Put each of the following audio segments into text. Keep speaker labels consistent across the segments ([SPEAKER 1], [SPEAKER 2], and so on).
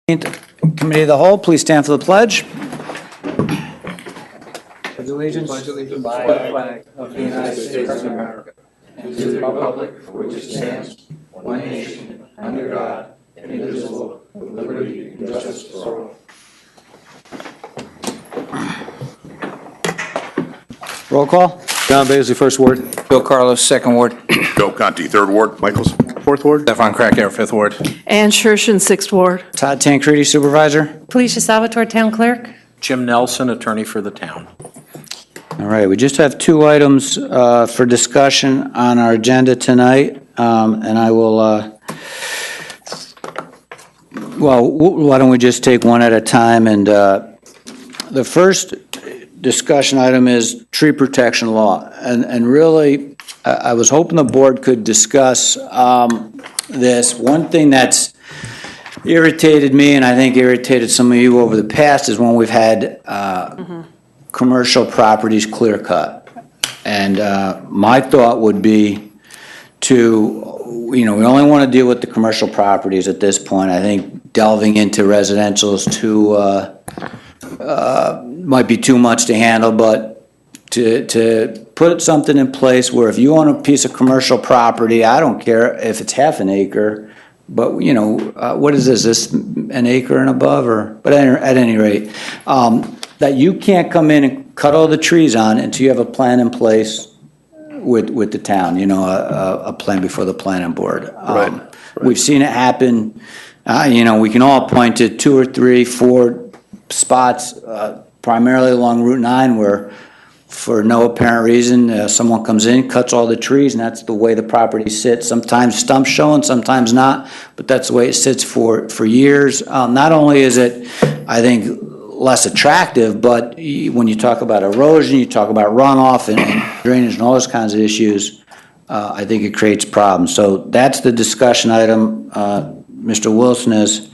[SPEAKER 1] Committee of the Whole, please stand for the pledge. Pledge allegiance
[SPEAKER 2] to the flag of the United States of America and to the republic for which it stands, one nation, under God, indivisible, with liberty and justice for all.
[SPEAKER 1] Roll call.
[SPEAKER 3] John Basley, first ward.
[SPEAKER 4] Bill Carlos, second ward.
[SPEAKER 5] Bill Conti, third ward.
[SPEAKER 3] Michaels, fourth ward.
[SPEAKER 4] Stefan Krakauer, fifth ward.
[SPEAKER 6] Ann Shershen, Sixth Ward.
[SPEAKER 1] Todd Tancredi, Supervisor.
[SPEAKER 7] Felicia Salvatore, Town Clerk.
[SPEAKER 8] Jim Nelson, attorney for the town.
[SPEAKER 1] All right, we just have two items for discussion on our agenda tonight, and I will, why don't we just take one at a time? And the first discussion item is tree protection law. And really, I was hoping the board could discuss this. One thing that's irritated me, and I think irritated some of you over the past, is when we've had commercial properties clear cut. And my thought would be to, we only want to deal with the commercial properties at this point. I think delving into residential is might be too much to handle, but to put something in place where if you own a piece of commercial property, I don't care if it's half an acre, but what is this an acre and above, but at any rate, that you can't come in and cut all the trees on until you have a plan in place with the town, a plan before the planning board.
[SPEAKER 3] Right.
[SPEAKER 1] We've seen it happen. We can all point to 2 or 3, 4 spots, primarily along Route 9, where for no apparent reason, someone comes in, cuts all the trees, and that's the way the property sits. Sometimes stumps showing, sometimes not, but that's the way it sits for years. Not only is it, I think, less attractive, but when you talk about erosion, you talk about runoff and drainage and all those kinds of issues, I think it creates problems. So that's the discussion item. Mr. Wilson has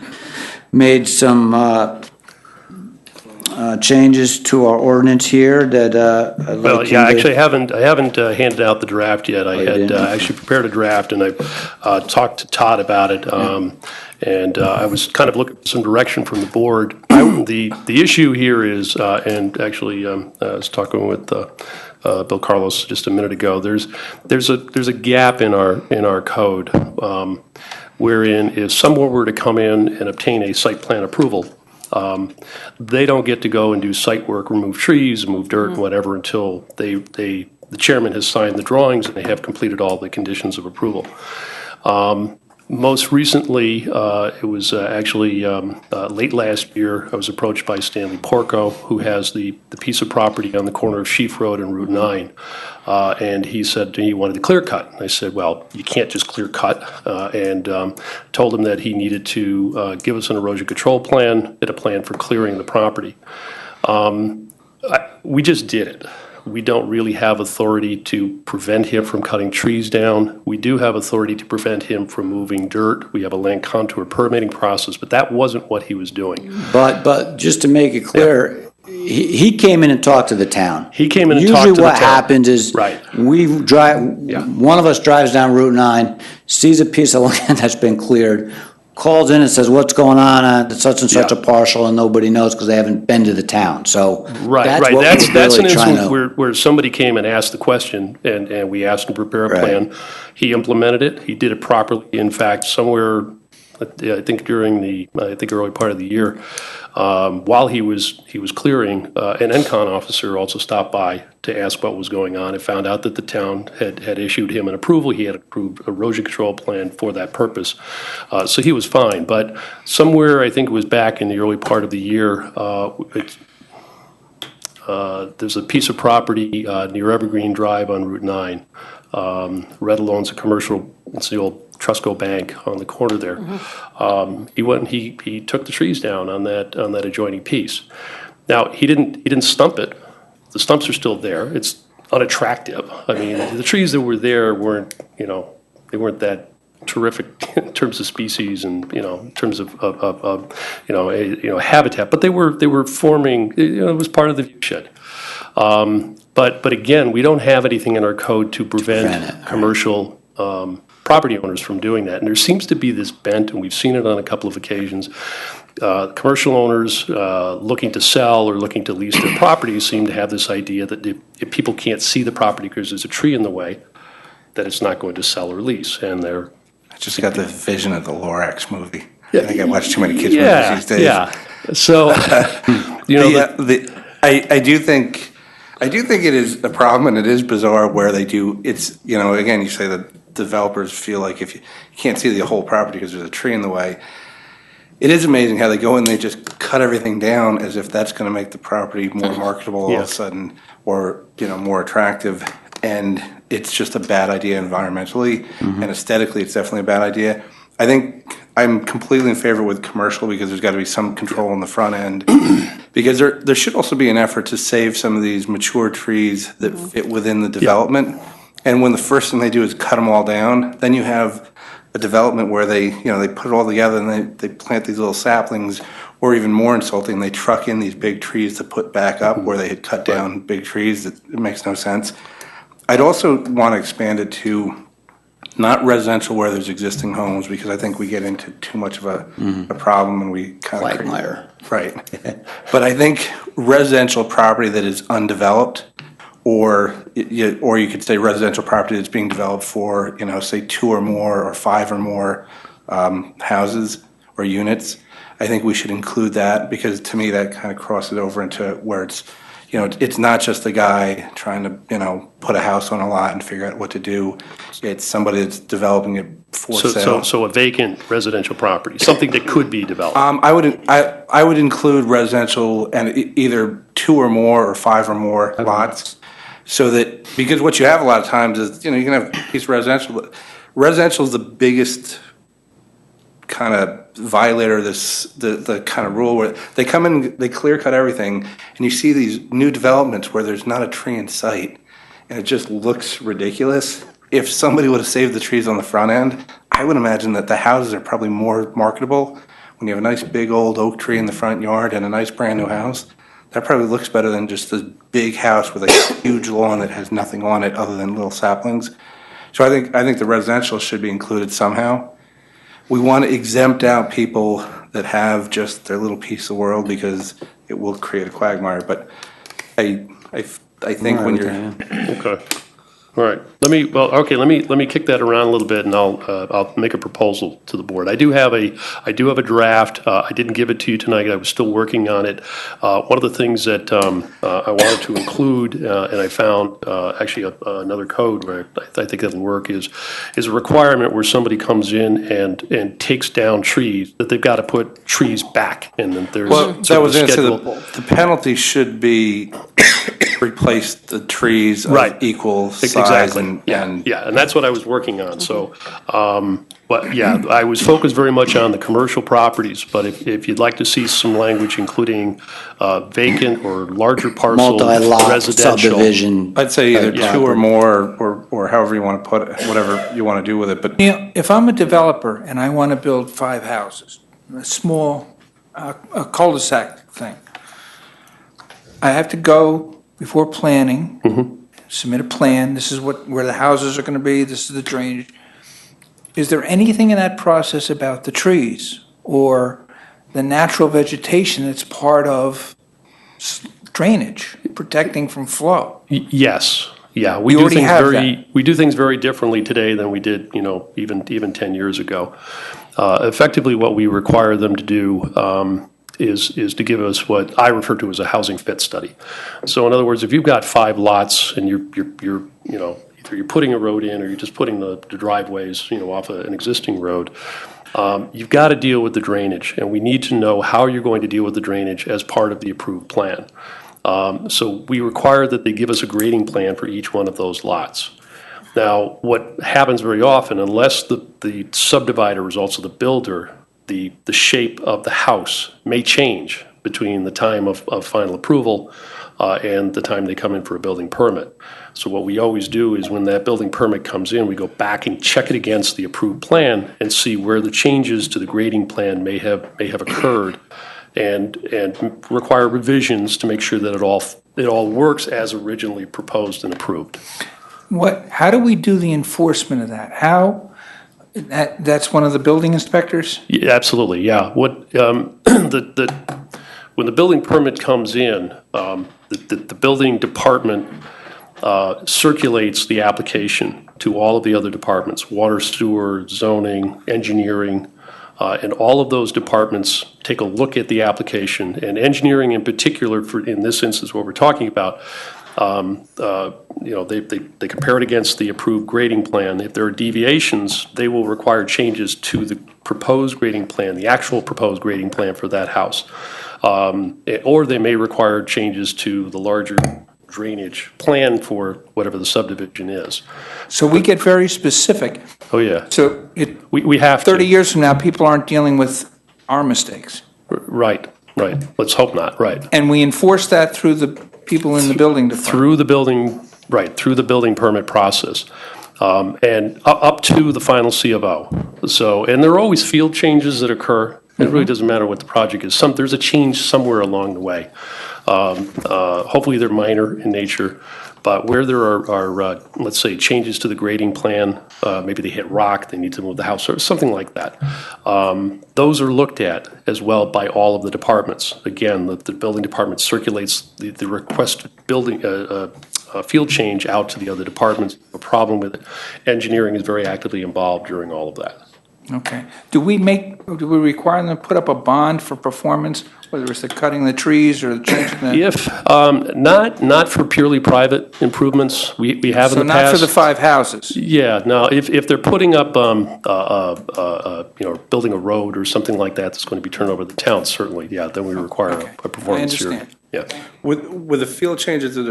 [SPEAKER 1] made some changes to our ordinance here that I'd like
[SPEAKER 3] Well,
[SPEAKER 1] him
[SPEAKER 3] yeah,
[SPEAKER 1] to-
[SPEAKER 3] actually, I haven't handed out the draft yet. I
[SPEAKER 1] you
[SPEAKER 3] had
[SPEAKER 1] didn't?
[SPEAKER 3] actually prepared a draft, and I talked to Todd about it, and I was kind of looking for some direction from the board. The issue here is, and actually, I was talking with Bill Carlos just a minute ago. There's a gap in our code, wherein if someone were to come in and obtain a site plan approval, they don't get to go and do site work, remove trees, move dirt, and whatever until the chairman has signed the drawings and they have completed all the conditions of approval. Most recently, it was actually late last year, I was approached by Stanley Porco, who has the piece of property on the corner of Sheaf Road and Route 9. And he said he wanted to clear cut. I said, well, you can't just clear cut, and told him that he needed to give us an erosion control plan and a plan for clearing the property. We just did it. We don't really have authority to prevent him from cutting trees down. We do have authority to prevent him from moving dirt. We have a land contour permitting process, but that wasn't what he was doing.
[SPEAKER 1] But just to make it clear, he came in and talked to the town.
[SPEAKER 3] He came in and talked to the
[SPEAKER 1] Usually what
[SPEAKER 3] town.
[SPEAKER 1] happens is
[SPEAKER 3] Right.
[SPEAKER 1] one of us drives down Route 9, sees a piece of land that's been cleared, calls in and says, what's going on such and such a parcel, and nobody knows because they haven't been to the town. So
[SPEAKER 3] Right.
[SPEAKER 1] that's
[SPEAKER 3] That's
[SPEAKER 1] what we're
[SPEAKER 3] an
[SPEAKER 1] really trying
[SPEAKER 3] instance where somebody came and asked the question, and we asked him to prepare a
[SPEAKER 1] Right.
[SPEAKER 3] plan. He implemented it. He did it properly. In fact, somewhere, I think during the early part of the year, while he was clearing, an ENCON officer also stopped by to ask what was going on and found out that the town had issued him an approval. He had approved erosion control plan for that purpose. So he was fine. But somewhere, I think it was back in the early part of the year, there's a piece of property near Evergreen Drive on Route 9. Red owns a commercial, it's the old Trusco Bank on the corner there. He went and he took the trees down on that adjoining piece. Now, he didn't stump it. The stumps are still there. It's unattractive. I mean, the trees that were there weren't that terrific in terms of species and in terms of habitat, but they were forming. It was part of the viewshed. But again, we don't have anything in our code to prevent commercial property owners from doing that. And there seems to be this bent, and we've seen it on a couple of occasions. commercial owners looking to sell or looking to lease their properties seem to have this idea that if people can't see the property because there's a tree in the way, that it's not going to sell or lease, and they're
[SPEAKER 5] I just got the vision of the Lorax movie. I think I watch too many kids' movies
[SPEAKER 3] yeah,
[SPEAKER 5] these days.
[SPEAKER 3] yeah. So
[SPEAKER 5] I do think it is a problem, and it is bizarre where they do. It's again, you say that developers feel like if you can't see the whole property because there's a tree in the way. It is amazing how they go and they just cut everything down as if that's going to make the property more marketable all of a sudden, or more attractive. And it's just a bad idea environmentally, and aesthetically, it's definitely a bad idea. I think I'm completely in favor with commercial because there's got to be some control on the front end. Because there should also be an effort to save some of these mature trees that fit within the development. And when the first thing they do is cut them all down, then you have a development where they put it all together and they plant these little saplings, or even more insulting, they truck in these big trees to put back up where they had cut down big trees. It makes no sense. I'd also want to expand it to not residential where there's existing homes, because I think we get into too much of a problem and we kind of
[SPEAKER 1] Quagmire.
[SPEAKER 5] Right. But I think residential property that is undeveloped, or you could say residential property that's being developed for, say 2 or more or 5 or more houses or units, I think we should include that, because to me that kind of crosses over into where it's not just a guy trying to, put a house on a lot and figure out what to do. It's somebody that's developing it for sale.
[SPEAKER 3] So a vacant residential property, something that could be developed.
[SPEAKER 5] I would include residential and either 2 or more or 5 or more lots. So that, because what you have a lot of times is, you can have a piece of residential, but residential is the biggest kind of violator of the kind of rule where they come in, they clear cut everything, and you see these new developments where there's not a tree in sight, and it just looks ridiculous. If somebody would have saved the trees on the front end, I would imagine that the houses are probably more marketable. When you have a nice big old oak tree in the front yard and a nice brand new house, that probably looks better than just this big house with a huge lawn that has nothing on it other than little saplings. So I think the residential should be included somehow. We want to exempt out people that have just their little piece of world, because it will create a quagmire. But I think when you're
[SPEAKER 3] Okay. All right. Let me kick that around a little bit, and I'll make a proposal to the board. I do have a draft. I didn't give it to you tonight. I was still working on it. One of the things that I wanted to include, and I found actually another code where I think that'll work, is a requirement where somebody comes in and takes down trees, that they've got to put trees back, and then there's
[SPEAKER 5] that was
[SPEAKER 3] schedule.
[SPEAKER 5] the penalty should be replace the trees of
[SPEAKER 3] Right.
[SPEAKER 5] equal size
[SPEAKER 3] Exactly.
[SPEAKER 5] and
[SPEAKER 3] Yeah, and that's what I was working on, so, but yeah, I was focused very much on the commercial properties, but if you'd like to see some language including vacant or larger parcel
[SPEAKER 1] Multi-lot
[SPEAKER 3] residential.
[SPEAKER 1] subdivision.
[SPEAKER 5] I'd say either
[SPEAKER 3] Yeah.
[SPEAKER 5] 2 or more, or however you want to put it, whatever you want to do with it. But
[SPEAKER 2] If I'm a developer and I want to build 5 houses, a small a cul-de-sac thing, I have to go before planning, submit a plan, this is where the houses are going to be, this is the drainage. Is there anything in that process about the trees or the natural vegetation that's part of drainage, protecting from flow?
[SPEAKER 3] Yes, yeah,
[SPEAKER 2] We already have
[SPEAKER 3] we do things very differently today than we did, even 10 years ago. Effectively, what we require them to do is to give us what I refer to as a housing fit study. So in other words, if you've got 5 lots and you're either you're putting a road in or you're just putting the driveways, off an existing road, you've got to deal with the drainage, and we need to know how you're going to deal with the drainage as part of the approved plan. So we require that they give us a grading plan for each one of those lots. Now, what happens very often, unless the subdivider is also the builder, the shape of the house may change between the time of final approval and the time they come in for a building permit. So what we always do is when that building permit comes in, we go back and check it against the approved plan and see where the changes to the grading plan may have occurred, and require revisions to make sure that it all works as originally proposed and approved.
[SPEAKER 2] How do we do the enforcement of that? That's one of the building inspectors?
[SPEAKER 3] Yeah, absolutely, yeah. What, when the building permit comes in, the building department circulates the application to all of the other departments, water, sewer, zoning, engineering, and all of those departments take a look at the application. And engineering in particular, for in this instance, what we're talking about, they compare it against the approved grading plan. If there are deviations, they will require changes to the proposed grading plan, the actual proposed grading plan for that house. Or they may require changes to the larger drainage plan for whatever the subdivision is.
[SPEAKER 2] So we get very specific.
[SPEAKER 3] Oh, yeah.
[SPEAKER 2] So
[SPEAKER 3] We have to.
[SPEAKER 2] 30 years from now, people aren't dealing with our mistakes.
[SPEAKER 3] Right. Let's hope not, right.
[SPEAKER 2] And we enforce that through the people in the building department.
[SPEAKER 3] Through the building permit process, and up to the final C of O. So, and there are always field changes that occur. It really doesn't matter what the project is. There's a change somewhere along the way. Hopefully they're minor in nature, but where there are let's say, changes to the grading plan, maybe they hit rock, they need to move the house, or something like that. Those are looked at as well by all of the departments. Again, the building department circulates the requested building field change out to the other departments. A problem with it. Engineering is very actively involved during all of that.
[SPEAKER 2] Okay. Do we require them to put up a bond for performance, whether it's the cutting the trees or the changing the?
[SPEAKER 3] If, not for purely private improvements, we have in
[SPEAKER 2] So
[SPEAKER 3] the past.
[SPEAKER 2] not for the 5 houses?
[SPEAKER 3] Yeah, no, if they're putting up, building a road or something like that that's going to be turned over to the town, certainly, yeah, then we require a performance here.
[SPEAKER 2] understand.
[SPEAKER 3] Yeah,
[SPEAKER 5] With the field changes that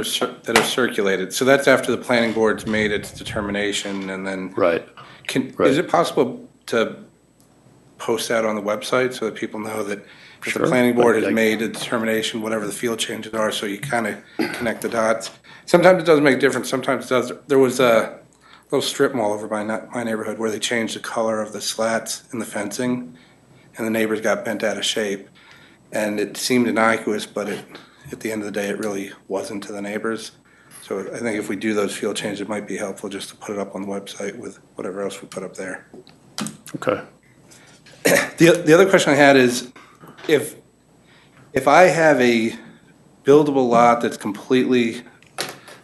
[SPEAKER 5] are circulated, so that's after the planning board's made its determination, and then.
[SPEAKER 3] right.
[SPEAKER 5] Is it possible to post that on the website so that people know that if the
[SPEAKER 3] Sure.
[SPEAKER 5] planning board has
[SPEAKER 3] Like-
[SPEAKER 5] made a determination, whatever the field changes are, so you kind of connect the dots? Sometimes it doesn't make a difference, sometimes it does. There was a little strip mall over by my neighborhood where they changed the color of the slats in the fencing, and the neighbors got bent out of shape. And it seemed innocuous, but at the end of the day, it really wasn't to the neighbors. So I think if we do those field changes, it might be helpful just to put it up on the website with whatever else we put up there.
[SPEAKER 3] Okay.
[SPEAKER 5] The other question I had is, if I have a buildable lot that's completely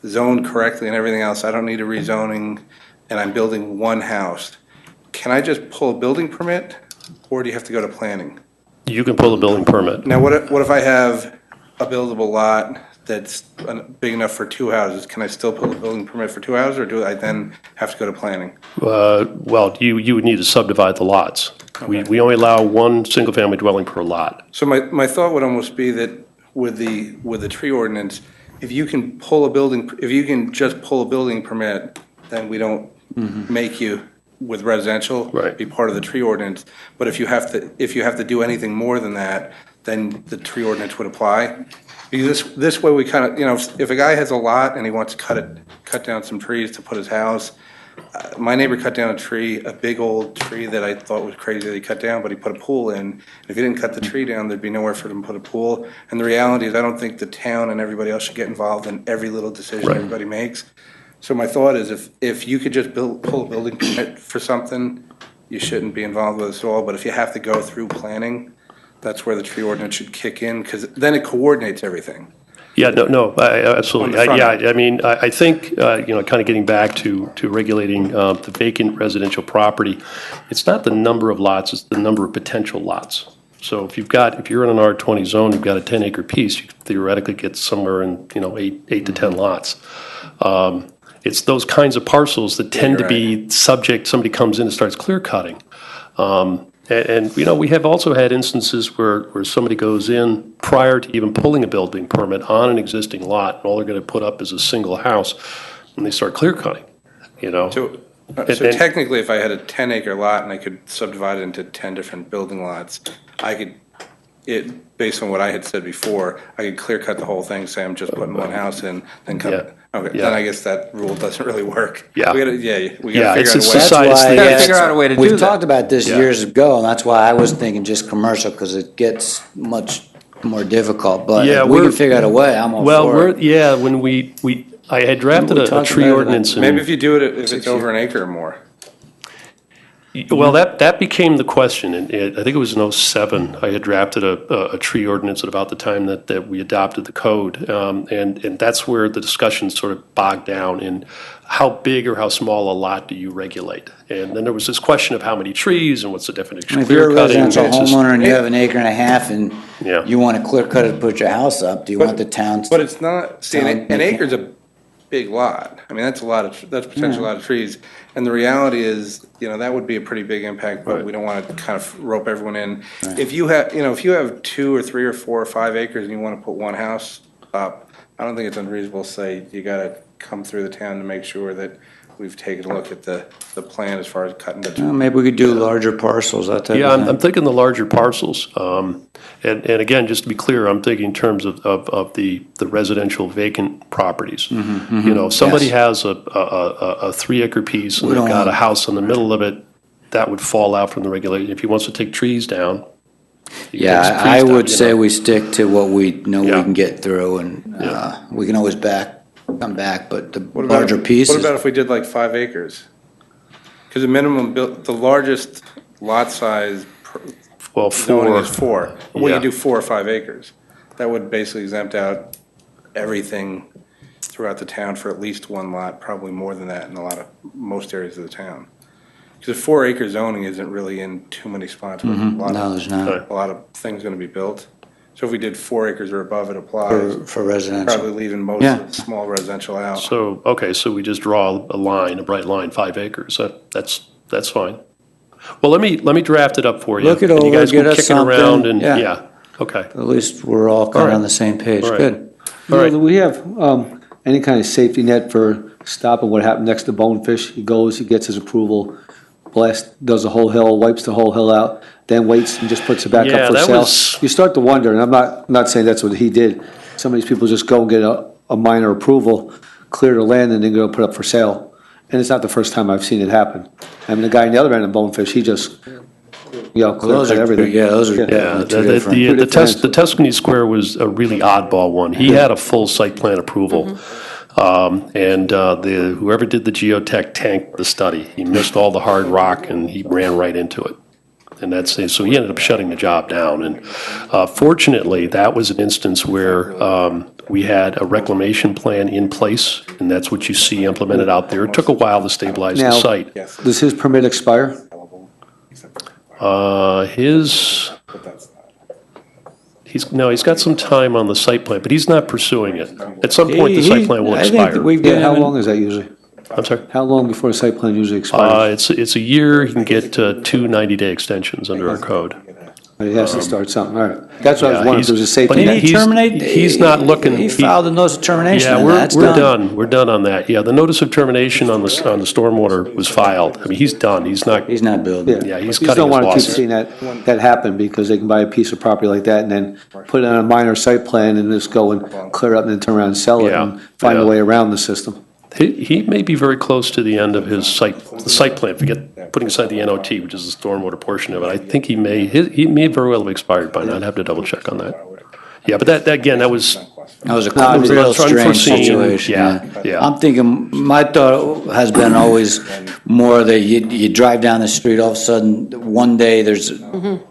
[SPEAKER 5] zoned correctly and everything else, I don't need a rezoning, and I'm building one house, can I just pull a building permit, or do you have to go to planning?
[SPEAKER 3] You can pull a building permit.
[SPEAKER 5] Now, what if I have a buildable lot that's big enough for 2 houses? Can I still pull a building permit for 2 houses, or do I then have to go to planning?
[SPEAKER 3] Well, you would need to subdivide the lots. We only allow one single-family dwelling per lot.
[SPEAKER 5] So my thought would almost be that with the tree ordinance, if you can just pull a building permit, then we don't make you with residential
[SPEAKER 3] Right.
[SPEAKER 5] be part of the tree ordinance. But if you have to do anything more than that, then the tree ordinance would apply. Because this way we kind of, if a guy has a lot and he wants to cut down some trees to put his house. My neighbor cut down a big old tree that I thought was crazy that he cut down, but he put a pool in. And if he didn't cut the tree down, there'd be nowhere for him to put a pool. And the reality is, I don't think the town and everybody else should get involved in every little decision
[SPEAKER 3] Right.
[SPEAKER 5] everybody makes. So my thought is, if you could just pull a building permit for something, you shouldn't be involved with it at all. But if you have to go through planning, that's where the tree ordinance should kick in, because then it coordinates everything.
[SPEAKER 3] Yeah, no, absolutely.
[SPEAKER 5] On the front end.
[SPEAKER 3] I mean, I think, kind of getting back to regulating the vacant residential property, it's not the number of lots, it's the number of potential lots. So if you're in an R20 zone, you've got a 10-acre piece, you theoretically get somewhere in, 8 to 10 lots. It's those kinds of parcels that tend to be subject, somebody comes in and starts clear cutting. And we have also had instances where somebody goes in prior to even pulling a building permit on an existing lot, and all they're going to put up is a single house, and they start clear cutting,
[SPEAKER 5] So
[SPEAKER 3] And-
[SPEAKER 5] technically, if I had a 10-acre lot and I could subdivide it into 10 different building lots, based on what I had said before, I could clear cut the whole thing, say I'm just putting one house in, then cut it. Okay,
[SPEAKER 3] Yeah.
[SPEAKER 5] then I guess that rule doesn't really work.
[SPEAKER 3] Yeah.
[SPEAKER 5] We gotta
[SPEAKER 3] Yeah,
[SPEAKER 5] figure out a
[SPEAKER 3] it's
[SPEAKER 5] way.
[SPEAKER 3] a
[SPEAKER 1] That's
[SPEAKER 3] Society-
[SPEAKER 1] why,
[SPEAKER 2] Gotta figure out a way to do
[SPEAKER 1] we've
[SPEAKER 2] that.
[SPEAKER 1] talked about this
[SPEAKER 3] Yeah.
[SPEAKER 1] years ago, and that's why I was thinking just commercial, because it gets much more difficult, but
[SPEAKER 3] Yeah,
[SPEAKER 1] if we
[SPEAKER 3] we're-
[SPEAKER 1] can figure out a way, I'm all
[SPEAKER 3] Well,
[SPEAKER 1] for it.
[SPEAKER 3] when I had drafted
[SPEAKER 1] We
[SPEAKER 3] a
[SPEAKER 1] talked
[SPEAKER 3] tree
[SPEAKER 1] about it.
[SPEAKER 3] ordinance.
[SPEAKER 5] Maybe if you do it, if it's over an acre or more.
[SPEAKER 3] Well, that became the question, and I think it was in '07. I had drafted a tree ordinance at about the time that we adopted the code, and that's where the discussion sort of bogged down in how big or how small a lot do you regulate? And then there was this question of how many trees and what's the definition of
[SPEAKER 1] If you're
[SPEAKER 3] clear
[SPEAKER 1] a
[SPEAKER 3] cutting.
[SPEAKER 1] residential homeowner and you have an acre and a half and
[SPEAKER 3] Yeah.
[SPEAKER 1] you want to clear cut it to put your house up, do you want the town?
[SPEAKER 5] But it's not, see,
[SPEAKER 1] Town
[SPEAKER 5] an
[SPEAKER 1] making-
[SPEAKER 5] acre's a big lot. I mean, that's a lot of, that's potentially a lot of trees. And the reality is, that would be a pretty big impact, but we don't want to kind of rope everyone in. If you have, if you have 2 or 3 or 4 or 5 acres and you want to put one house up, I don't think it's unreasonable to say you got to come through the town to make sure that we've taken a look at the plan as far as cutting the.
[SPEAKER 1] Well, maybe we could do larger parcels, that type
[SPEAKER 3] Yeah,
[SPEAKER 1] of
[SPEAKER 3] I'm
[SPEAKER 1] thing.
[SPEAKER 3] thinking the larger parcels. And again, just to be clear, I'm thinking in terms of the residential vacant properties. If somebody
[SPEAKER 1] Yes.
[SPEAKER 3] has a 3-acre piece and
[SPEAKER 1] We
[SPEAKER 3] they've
[SPEAKER 1] don't
[SPEAKER 3] got a
[SPEAKER 1] want-
[SPEAKER 3] house in the middle of it, that would fall out from the regulation. If he wants to take trees down. he takes
[SPEAKER 1] Yeah,
[SPEAKER 3] trees
[SPEAKER 1] I
[SPEAKER 3] down,
[SPEAKER 1] would say we stick to what we know we
[SPEAKER 3] Yeah.
[SPEAKER 1] can get through, and we can always come back, but the
[SPEAKER 5] What about-
[SPEAKER 1] larger pieces.
[SPEAKER 5] What about if we did like 5 acres? Because the minimum, the largest lot size
[SPEAKER 3] Well,
[SPEAKER 5] zoning
[SPEAKER 3] 4.
[SPEAKER 5] is 4. We
[SPEAKER 3] Yeah.
[SPEAKER 5] can do 4 or 5 acres. That would basically exempt out everything throughout the town for at least one lot, probably more than that in most areas of the town. Because 4-acre zoning isn't really in too many spots where
[SPEAKER 1] No, there's not,
[SPEAKER 5] a lot of things going to be built. So if we did 4 acres or above, it applies.
[SPEAKER 1] for residential.
[SPEAKER 5] Probably leaving most
[SPEAKER 1] Yeah.
[SPEAKER 5] of the small residential out.
[SPEAKER 3] So, okay, so we just draw a line, a bright line, 5 acres. That's fine. Well, let me draft it up for you.
[SPEAKER 1] Look it
[SPEAKER 3] and you
[SPEAKER 1] over,
[SPEAKER 3] guys
[SPEAKER 1] get
[SPEAKER 3] can
[SPEAKER 1] us
[SPEAKER 3] kick it around
[SPEAKER 1] something.
[SPEAKER 3] and,
[SPEAKER 1] Yeah.
[SPEAKER 3] yeah, okay.
[SPEAKER 1] At least we're all kind
[SPEAKER 3] All
[SPEAKER 1] of
[SPEAKER 3] right.
[SPEAKER 1] on the same page,
[SPEAKER 3] All right.
[SPEAKER 1] good.
[SPEAKER 3] All right.
[SPEAKER 9] Do we have any kind of safety net for stopping what happened next to Bonefish? He goes, he gets his approval, does the whole hill, wipes the whole hill out, then waits and just puts it back
[SPEAKER 3] Yeah,
[SPEAKER 9] up for
[SPEAKER 3] that
[SPEAKER 9] sale.
[SPEAKER 3] was-
[SPEAKER 9] You start to wonder, and I'm not saying that's what he did. Some of these people just go and get a minor approval, clear the land, and then go put up for sale. And it's not the first time I've seen it happen. I mean, the guy on the other end of Bonefish, he just, clear
[SPEAKER 1] Those
[SPEAKER 9] cut
[SPEAKER 1] are,
[SPEAKER 9] everything.
[SPEAKER 1] yeah, those are
[SPEAKER 3] Yeah,
[SPEAKER 1] definitely two
[SPEAKER 3] the
[SPEAKER 1] different.
[SPEAKER 3] the Tuscany Square was a really oddball one. He had a full site plan approval. And whoever did the geotech tanked the study. He missed all the hard rock and he ran right into it. And so he ended up shutting the job down. And fortunately, that was an instance where we had a reclamation plan in place, and that's what you see implemented out there. It took a while to stabilize the
[SPEAKER 9] Now-
[SPEAKER 3] site.
[SPEAKER 9] Does his permit expire?
[SPEAKER 3] He's got some time on the site plan, but he's not pursuing it. At some point, the site plan will
[SPEAKER 1] I think
[SPEAKER 3] expire.
[SPEAKER 1] that we've
[SPEAKER 9] Yeah,
[SPEAKER 1] given
[SPEAKER 9] how
[SPEAKER 1] him-
[SPEAKER 9] long is that usually?
[SPEAKER 3] I'm sorry?
[SPEAKER 9] How long before a site plan usually expires?
[SPEAKER 3] It's a year. He can get 2 90-day extensions under our code.
[SPEAKER 9] He has to start something, all right. That's what I was
[SPEAKER 3] Yeah,
[SPEAKER 9] wondering, if there was a
[SPEAKER 3] but
[SPEAKER 9] safety
[SPEAKER 1] Did
[SPEAKER 9] net.
[SPEAKER 1] he
[SPEAKER 3] he's-
[SPEAKER 1] terminate?
[SPEAKER 3] he's not looking-
[SPEAKER 1] He
[SPEAKER 3] he-
[SPEAKER 1] filed a notice of termination
[SPEAKER 3] Yeah,
[SPEAKER 1] on that, it's
[SPEAKER 3] we're
[SPEAKER 1] done.
[SPEAKER 3] done. We're done on that. Yeah, the notice of termination on the stormwater was filed. I mean, he's done. He's not,
[SPEAKER 1] He's not building.
[SPEAKER 3] Yeah, he's
[SPEAKER 9] You just
[SPEAKER 3] cutting
[SPEAKER 9] don't
[SPEAKER 3] his
[SPEAKER 9] want to keep
[SPEAKER 3] losses.
[SPEAKER 9] seeing that happen, because they can buy a piece of property like that and then put it on a minor site plan and just go and clear it up and then turn around and sell it
[SPEAKER 3] Yeah,
[SPEAKER 9] and find a
[SPEAKER 3] yeah.
[SPEAKER 9] way around the system.
[SPEAKER 3] He may be very close to the end of the site plan, forget putting aside the NOT, which is the stormwater portion of it. I think he may very well have expired by now. I'd have to double check on that. Yeah, but that again, that was,
[SPEAKER 1] That was a
[SPEAKER 9] No, it
[SPEAKER 1] real
[SPEAKER 9] was
[SPEAKER 1] strange
[SPEAKER 3] unforeseen,
[SPEAKER 1] situation,
[SPEAKER 3] yeah,
[SPEAKER 1] yeah.
[SPEAKER 3] yeah.
[SPEAKER 1] I'm thinking, my thought has been always more that you drive down the street, all of a sudden, one day there's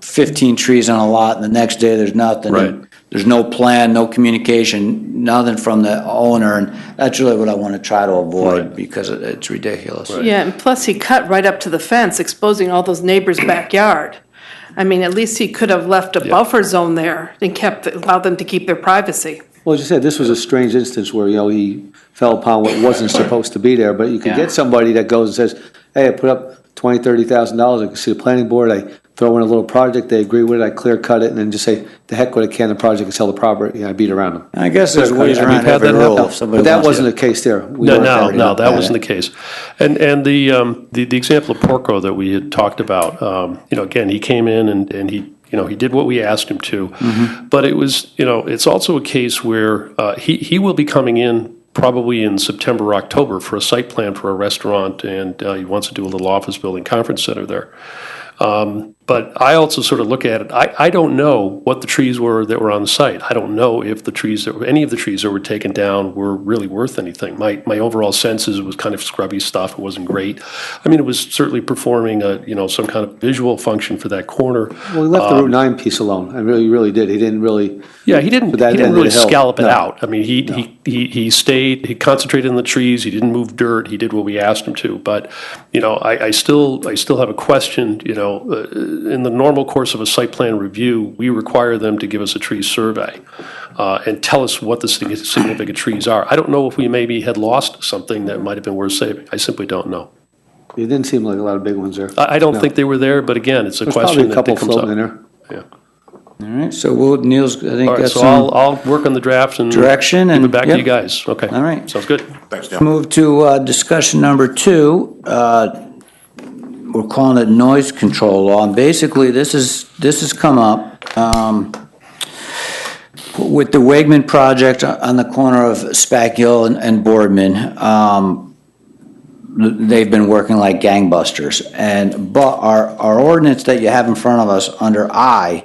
[SPEAKER 1] 15 trees on a lot, and the next day there's nothing.
[SPEAKER 3] Right.
[SPEAKER 1] There's no plan, no communication, nothing from the owner, and that's really what I want to try to avoid,
[SPEAKER 3] Right.
[SPEAKER 1] because it's ridiculous.
[SPEAKER 6] Yeah, and plus he cut right up to the fence, exposing all those neighbors' backyard. I mean, at least he could have left a
[SPEAKER 3] Yeah.
[SPEAKER 6] buffer zone there and allowed them to keep their privacy.
[SPEAKER 9] Well, as you said, this was a strange instance where, he fell upon what wasn't supposed to be there, but you can
[SPEAKER 1] Yeah.
[SPEAKER 9] get somebody that goes and says, hey, I put up $20,000-$30,000, I can see the planning board, I throw in a little project, they agree with it, I clear cut it, and then just say, the heck with it, can the project and sell the property, I beat around them.
[SPEAKER 1] I guess there's ways
[SPEAKER 3] I mean,
[SPEAKER 1] around
[SPEAKER 3] we've had
[SPEAKER 1] every
[SPEAKER 3] that
[SPEAKER 1] rule.
[SPEAKER 3] happen.
[SPEAKER 1] if somebody
[SPEAKER 9] But that
[SPEAKER 1] wants
[SPEAKER 9] wasn't
[SPEAKER 1] to-
[SPEAKER 9] the case there. We
[SPEAKER 3] no,
[SPEAKER 9] weren't
[SPEAKER 3] no,
[SPEAKER 9] there.
[SPEAKER 3] no, that
[SPEAKER 1] Yeah.
[SPEAKER 3] wasn't the case. And the example of Porco that we had talked about, again, he came in and he did what we asked him to. But it was, it's also a case where he will be coming in probably in September, or October for a site plan for a restaurant, and he wants to do a little office building conference center there. But I also sort of look at it, I don't know what the trees were that were on the site. I don't know if any of the trees that were taken down were really worth anything. My overall sense is it was kind of scrubby stuff, it wasn't great. I mean, it was certainly performing some kind of visual function for that corner.
[SPEAKER 9] Well, he left the Route 9 piece alone, and he really did. He didn't really.
[SPEAKER 3] Yeah, he didn't
[SPEAKER 9] But that end of
[SPEAKER 3] really
[SPEAKER 9] the hill,
[SPEAKER 3] scallop it
[SPEAKER 9] no.
[SPEAKER 3] out. I mean, he stayed, he concentrated on the trees, he didn't move dirt, he did what we asked him to. But, I still have a question, in the normal course of a site plan review, we require them to give us a tree survey and tell us what the significant trees are. I don't know if we maybe had lost something that might have been worth saving. I simply don't know.
[SPEAKER 9] It didn't seem like a lot of big ones there.
[SPEAKER 3] I don't
[SPEAKER 9] No.
[SPEAKER 3] think they were there, but again, it's a
[SPEAKER 9] There's
[SPEAKER 3] question
[SPEAKER 9] probably a
[SPEAKER 3] that
[SPEAKER 9] couple
[SPEAKER 3] comes up.
[SPEAKER 9] floating in there.
[SPEAKER 3] Yeah.
[SPEAKER 1] All right, so Neil's, I think,
[SPEAKER 3] All right,
[SPEAKER 1] got
[SPEAKER 3] so
[SPEAKER 1] some
[SPEAKER 3] I'll work on the drafts and
[SPEAKER 1] direction
[SPEAKER 3] give
[SPEAKER 1] and.
[SPEAKER 3] it back to
[SPEAKER 1] yep.
[SPEAKER 3] you guys. Okay.
[SPEAKER 1] All right.
[SPEAKER 3] Sounds good.
[SPEAKER 8] Thanks, Jim.
[SPEAKER 1] Move to discussion number 2. We're calling it noise control law, and basically, this has come up with the Wegman project on the corner of Spack Hill and Boardman. They've been working like gangbusters, but our ordinance that you have in front of us under I.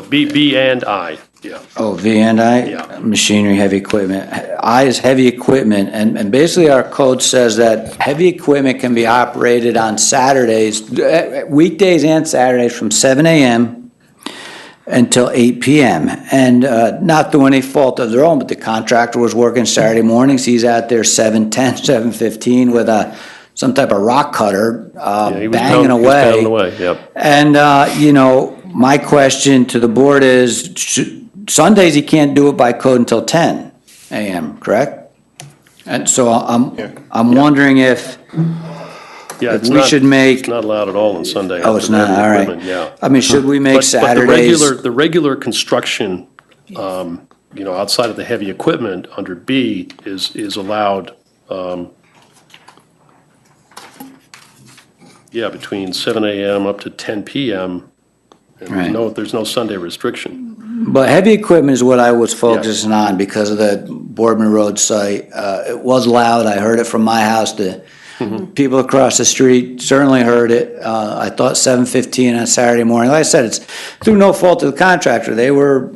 [SPEAKER 3] B and I, yeah.
[SPEAKER 1] Oh, V and I?
[SPEAKER 3] Yeah.
[SPEAKER 1] Machinery, heavy equipment. I is heavy equipment, and basically our code says that heavy equipment can be operated on Saturdays, weekdays and Saturdays from 7 a.m. until 8 p.m. And not through any fault of their own, but the contractor was working Saturday mornings. He's out there 7:10, 7:15 with some type of rock cutter
[SPEAKER 3] Yeah, he was
[SPEAKER 1] banging
[SPEAKER 3] pounding
[SPEAKER 1] away.
[SPEAKER 3] away, yep.
[SPEAKER 1] And, my question to the board is, Sundays he can't do it by code until 10 a.m., correct? And so I'm wondering if,
[SPEAKER 3] Yeah, it's
[SPEAKER 1] we
[SPEAKER 3] not,
[SPEAKER 1] should make-
[SPEAKER 3] it's not allowed at all on Sunday.
[SPEAKER 1] oh, it's
[SPEAKER 3] for
[SPEAKER 1] not,
[SPEAKER 3] heavy
[SPEAKER 1] all right.
[SPEAKER 3] equipment, Yeah.
[SPEAKER 1] I mean, should we make
[SPEAKER 3] But
[SPEAKER 1] Saturdays?
[SPEAKER 3] the regular construction, outside of the heavy equipment under B is allowed, between 7 a.m. up to 10 p.m. And
[SPEAKER 1] Right.
[SPEAKER 3] there's no Sunday restriction.
[SPEAKER 1] But heavy equipment is what I was focusing on because of the Boardman Road site. It was loud, I heard it from my house. The people across the street certainly heard it. I thought 7:15 on Saturday morning. Like I said, it's through no fault of the contractor. They were,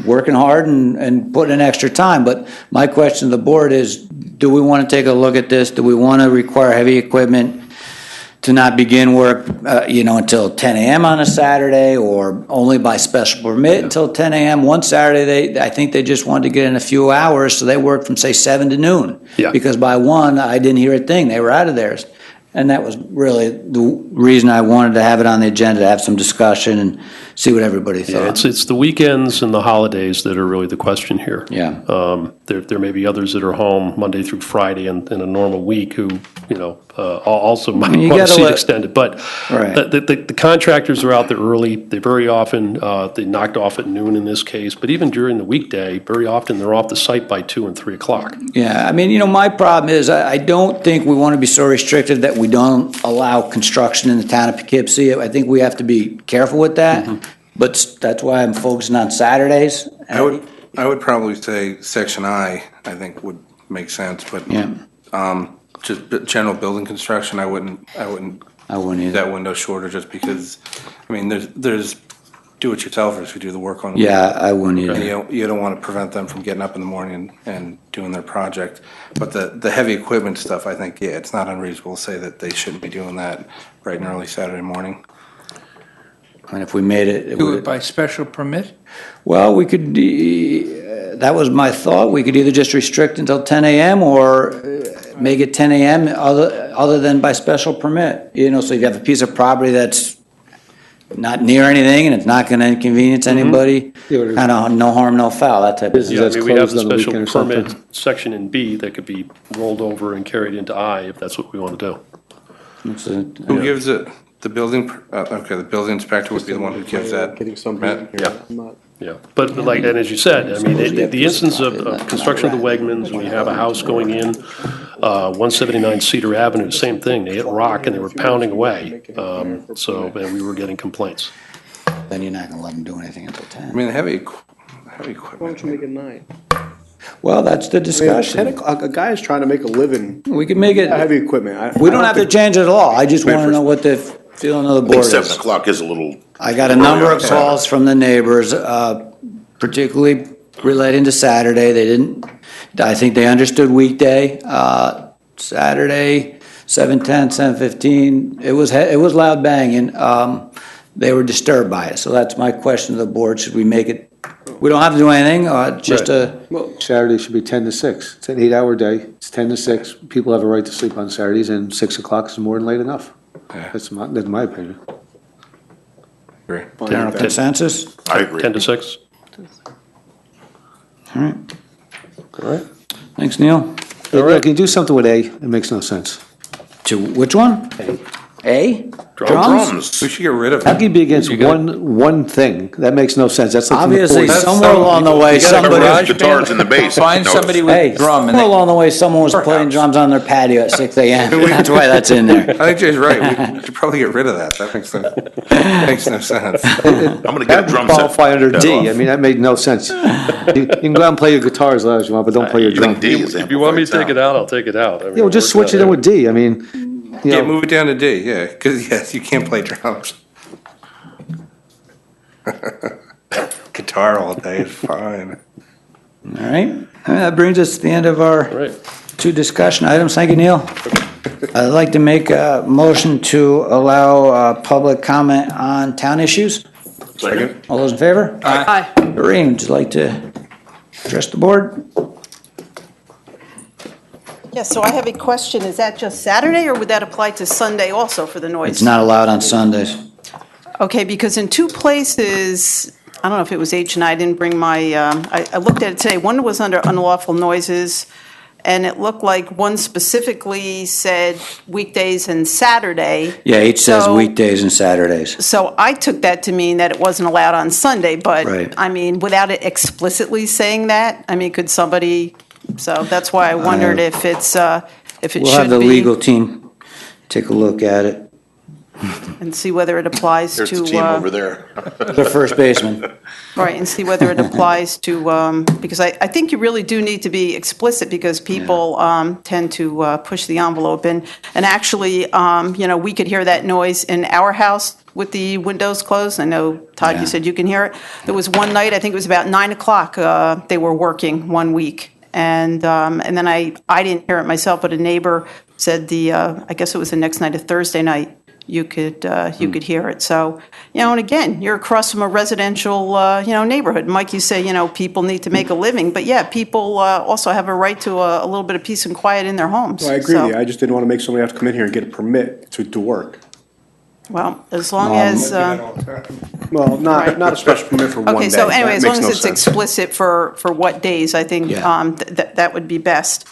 [SPEAKER 1] working hard and putting in extra time. But my question to the board is, do we want to take a look at this? Do we want to require heavy equipment to not begin work, until 10 a.m. on a Saturday, or only by special permit until 10 a.m. One Saturday, I think they just wanted to get in a few hours, so they worked from, say, 7 to noon.
[SPEAKER 3] Yeah.
[SPEAKER 1] Because by 1, I didn't hear a thing. They were out of theirs. And that was really the reason I wanted to have it on the agenda, to have some discussion and see what everybody
[SPEAKER 3] Yeah,
[SPEAKER 1] thought.
[SPEAKER 3] it's the weekends and the holidays that are really the question here.
[SPEAKER 1] Yeah.
[SPEAKER 3] There may be others that are home Monday through Friday in a normal week who, also might
[SPEAKER 1] you
[SPEAKER 3] want to
[SPEAKER 1] gotta
[SPEAKER 3] see it
[SPEAKER 1] let-
[SPEAKER 3] extended. But
[SPEAKER 1] Right.
[SPEAKER 3] the contractors are out there early. They very often, they knocked off at noon in this case, but even during the weekday, very often they're off the site by 2 and 3 o'clock.
[SPEAKER 1] Yeah, I mean, my problem is, I don't think we want to be so restricted that we don't allow construction in the town of Poughkeepsie. I think we have to be careful with that, but that's why I'm focusing on Saturdays.
[SPEAKER 5] I would probably say section I think would make sense, but
[SPEAKER 1] Yeah,
[SPEAKER 5] just general building construction, I wouldn't
[SPEAKER 1] I wouldn't
[SPEAKER 5] leave
[SPEAKER 1] either.
[SPEAKER 5] that window shorter just because, there's do-it-yourselfers who do the work on.
[SPEAKER 1] Yeah, I wouldn't
[SPEAKER 5] And
[SPEAKER 1] either.
[SPEAKER 5] you don't want to prevent them from getting up in the morning and doing their project. But the heavy equipment stuff, I think, it's not unreasonable to say that they shouldn't be doing that right and early Saturday morning.
[SPEAKER 1] And if we made it.
[SPEAKER 2] Do it by special permit?
[SPEAKER 1] Well, we could, that was my thought, we could either just restrict until 10 a.m. or make it 10 a.m. other than by special permit. So if you have a piece of property that's not near anything and it's not going to inconvenience anybody,
[SPEAKER 9] Yeah, but-
[SPEAKER 1] kind of no harm, no foul, that type of
[SPEAKER 9] Business
[SPEAKER 1] thing.
[SPEAKER 3] Yeah, I
[SPEAKER 9] that's
[SPEAKER 3] mean, we have
[SPEAKER 9] closed
[SPEAKER 3] the
[SPEAKER 9] on the
[SPEAKER 3] special
[SPEAKER 9] weekend or something.
[SPEAKER 3] permit section in B that could be rolled over and carried into I if that's what we want to do.
[SPEAKER 5] Who gives it? The building, the building inspector would be the one who gives that.
[SPEAKER 8] Getting some
[SPEAKER 5] permit?
[SPEAKER 8] here. I'm not-
[SPEAKER 3] Yeah, but and as you said, I mean, the instance of construction of the Wegmans, when you have a house going in, 179 Cedar Avenue, same thing, they hit rock and they were pounding away, and we were getting complaints.
[SPEAKER 1] Then you're not going to let them do anything until 10.
[SPEAKER 5] The heavy
[SPEAKER 8] Why don't
[SPEAKER 5] equipment.
[SPEAKER 8] you make it 9?
[SPEAKER 1] Well, that's the
[SPEAKER 8] 10
[SPEAKER 1] discussion.
[SPEAKER 8] o'clock, a guy is trying to make a living,
[SPEAKER 1] We could make it,
[SPEAKER 8] heavy equipment.
[SPEAKER 1] we don't have to change it at all, I just want to know what the, feeling of the
[SPEAKER 10] I think
[SPEAKER 1] board
[SPEAKER 10] 7
[SPEAKER 1] is.
[SPEAKER 10] o'clock is a little,
[SPEAKER 1] I got a number of calls from the neighbors, particularly relating to Saturday. They didn't, I think they understood weekday. Saturday, 7:10, 7:15, it was loud banging. They were disturbed by it. So that's my question to the board. Should we make it, we don't have to do anything, just a,
[SPEAKER 9] Saturday should be 10 to 6. It's an 8-hour day. It's 10 to 6. People have a right to sleep on Saturdays, and 6 o'clock is more than late enough. That's my opinion.
[SPEAKER 1] general consensus?
[SPEAKER 10] I agree.
[SPEAKER 3] 10 to 6?
[SPEAKER 1] All right.
[SPEAKER 9] All right?
[SPEAKER 1] Thanks, Neil.
[SPEAKER 9] Can you do something with A? It makes no sense.
[SPEAKER 1] To which one? A?
[SPEAKER 10] Drums.
[SPEAKER 5] We should get rid of
[SPEAKER 9] How
[SPEAKER 5] it.
[SPEAKER 9] can you be against one thing? That makes no sense. That's like from the
[SPEAKER 1] Obviously,
[SPEAKER 9] 40s.
[SPEAKER 1] somewhere along the way,
[SPEAKER 10] You gotta
[SPEAKER 1] somebody.
[SPEAKER 10] have guitars in the bass.
[SPEAKER 4] Find somebody
[SPEAKER 1] Hey,
[SPEAKER 4] with drum and
[SPEAKER 1] somewhere
[SPEAKER 4] they,
[SPEAKER 1] along the way, someone was playing drums on their patio at 6 a.m. That's why that's in there.
[SPEAKER 5] I think Jay's right. We should probably get rid of that. That makes no sense.
[SPEAKER 10] I'm gonna get a
[SPEAKER 9] That
[SPEAKER 10] drum
[SPEAKER 9] would
[SPEAKER 10] set.
[SPEAKER 9] qualify under
[SPEAKER 10] Cut
[SPEAKER 9] D.
[SPEAKER 10] off.
[SPEAKER 9] I mean, that made no sense. You can go out and play your guitar as loud as you want, but don't play your
[SPEAKER 10] You think
[SPEAKER 9] drum.
[SPEAKER 10] D is
[SPEAKER 3] If you want me to take
[SPEAKER 10] amplified
[SPEAKER 3] it out, I'll take it out. I mean,
[SPEAKER 9] Yeah, well, just
[SPEAKER 3] works
[SPEAKER 9] switch it
[SPEAKER 3] out.
[SPEAKER 9] in with D. I mean, you
[SPEAKER 5] Yeah,
[SPEAKER 9] know,
[SPEAKER 5] move it down to D, yeah, because yes, you can't play drums. Guitar all day is fine.
[SPEAKER 1] All right. That brings us to the end of our
[SPEAKER 3] Right.
[SPEAKER 1] 2 discussion items. Thank you, Neil. I'd like to make a motion to allow public comment on town issues.
[SPEAKER 10] Second.
[SPEAKER 1] All those in favor?
[SPEAKER 6] Aye.
[SPEAKER 1] Doreen, would you like to address the board?
[SPEAKER 11] Yes, so I have a question. Is that just Saturday, or would that apply to Sunday also for the noise?
[SPEAKER 1] It's not allowed on Sundays.
[SPEAKER 11] Okay, because in 2 places, I don't know if it was H and I didn't bring my, I looked at it today. One was under unlawful noises, and it looked like one specifically said weekdays and Saturday.
[SPEAKER 1] Yeah, H says
[SPEAKER 11] So-
[SPEAKER 1] weekdays and Saturdays.
[SPEAKER 11] So I took that to mean that it wasn't allowed on Sunday, but,
[SPEAKER 1] Right.
[SPEAKER 11] I mean, without it explicitly saying that, I mean, could somebody, so that's why I wondered if it's, if it
[SPEAKER 1] We'll have
[SPEAKER 11] should
[SPEAKER 1] the
[SPEAKER 11] be,
[SPEAKER 1] legal team take a look at it.
[SPEAKER 11] and see whether it applies
[SPEAKER 10] There's
[SPEAKER 11] to.
[SPEAKER 10] the team over there.
[SPEAKER 1] The first baseman.
[SPEAKER 11] Right, and see whether it applies to, because I think you really do need to be explicit, because people tend to push the envelope. And actually, you know, we could hear that noise in our house with the windows closed. I know, Todd,
[SPEAKER 1] Yeah.
[SPEAKER 11] you said you can hear it. There was one night, I think it was about 9 o'clock, they were working one week. And then I didn't hear it myself, but a neighbor said I guess it was the next night, a Thursday night, you could hear it. So, you know, and again, you're across from a residential, you know, neighborhood. Mike, you say, you know, people need to make a living, but yeah, people also have a right to a little bit of peace and quiet in their homes.
[SPEAKER 12] Well, I agree
[SPEAKER 11] So,
[SPEAKER 12] with you. I just didn't want to make somebody have to come in here and get a permit to work.
[SPEAKER 11] Well, as long as,
[SPEAKER 12] Well,
[SPEAKER 11] Right.
[SPEAKER 12] not a special permit for one day.
[SPEAKER 11] okay, so anyway,
[SPEAKER 12] That
[SPEAKER 11] as long
[SPEAKER 12] makes
[SPEAKER 11] as
[SPEAKER 12] no
[SPEAKER 11] it's
[SPEAKER 12] sense.
[SPEAKER 11] explicit for what days, I think
[SPEAKER 1] Yeah.
[SPEAKER 11] that would be best.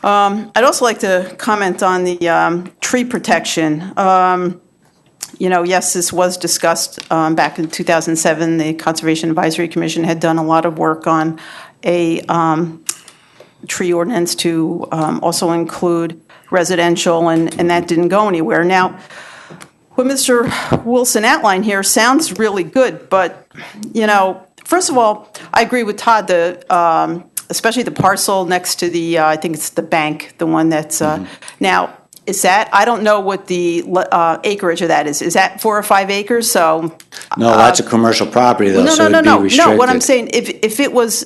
[SPEAKER 11] I'd also like to comment on the tree protection. You know, yes, this was discussed back in 2007. The Conservation Advisory Commission had done a lot of work on a tree ordinance to also include residential, and that didn't go anywhere. Now, what Mr. Wilson outlined here sounds really good, but, you know, first of all, I agree with Todd, especially the parcel next to the, I think it's the bank, the one that's, now, is that, I don't know what the acreage of that is. Is that 4 or 5 acres? So,
[SPEAKER 1] No, that's a commercial property though,
[SPEAKER 11] no,
[SPEAKER 1] so
[SPEAKER 11] no, no,
[SPEAKER 1] it'd be
[SPEAKER 11] no.
[SPEAKER 1] restricted.
[SPEAKER 11] No, what I'm saying, if it was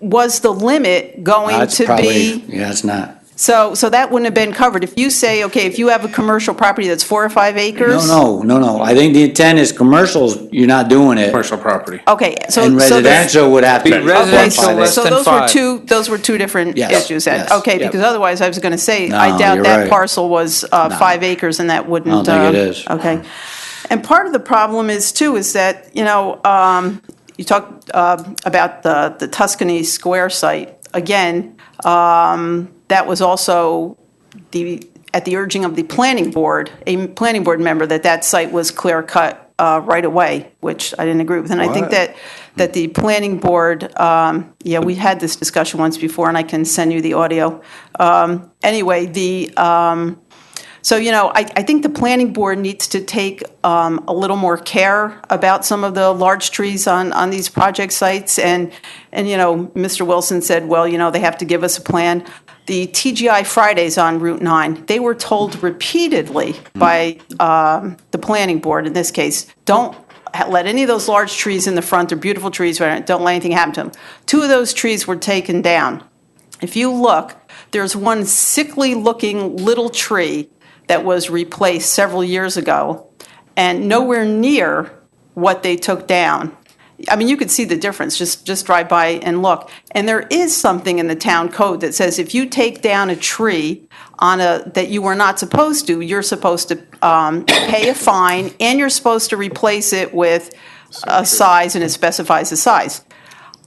[SPEAKER 11] the limit going
[SPEAKER 1] That's
[SPEAKER 11] to
[SPEAKER 1] probably,
[SPEAKER 11] be,
[SPEAKER 1] yeah, it's not.
[SPEAKER 11] so that wouldn't have been covered. If you say, okay, if you have a commercial property that's 4 or 5 acres.
[SPEAKER 1] No. I think the intent is commercials, you're not doing it.
[SPEAKER 5] Commercial property.
[SPEAKER 11] Okay, so.
[SPEAKER 1] And
[SPEAKER 11] so there's-
[SPEAKER 1] residential would have to.
[SPEAKER 2] Be residential
[SPEAKER 11] Okay,
[SPEAKER 2] less
[SPEAKER 11] so
[SPEAKER 2] than
[SPEAKER 11] those
[SPEAKER 2] 5.
[SPEAKER 11] were those were two different
[SPEAKER 1] Yes,
[SPEAKER 11] issues then.
[SPEAKER 1] yes,
[SPEAKER 11] Okay,
[SPEAKER 1] yep.
[SPEAKER 11] because otherwise I was going to say,
[SPEAKER 1] No,
[SPEAKER 11] I doubt
[SPEAKER 1] you're
[SPEAKER 11] that
[SPEAKER 1] right.
[SPEAKER 11] parcel was 5 acres and that wouldn't.
[SPEAKER 1] I don't think it is.
[SPEAKER 11] Okay. And part of the problem is too, is that, you know, you talked about the Tuscany Square site. Again, that was also at the urging of the planning board, a planning board member, that site was clear cut right away, which I didn't agree with. And I think that the planning board, yeah, we had this discussion once before, and I can send you the audio. Anyway, So, I think the planning board needs to take a little more care about some of the large trees on these project sites. And Mr. Wilson said, well, they have to give us a plan. The TGI Fridays on Route 9, they were told repeatedly by the planning board, in this case, don't let any of those large trees in the front, they're beautiful trees, don't let anything happen to them. 2 of those trees were taken down. If you look, there's one sickly-looking little tree that was replaced several years ago, and nowhere near what they took down. I mean, you could see the difference. Just drive by and look. And there is something in the town code that says if you take down a tree that you were not supposed to, you're supposed to pay a fine, and you're supposed to replace it with a size, and it specifies the size.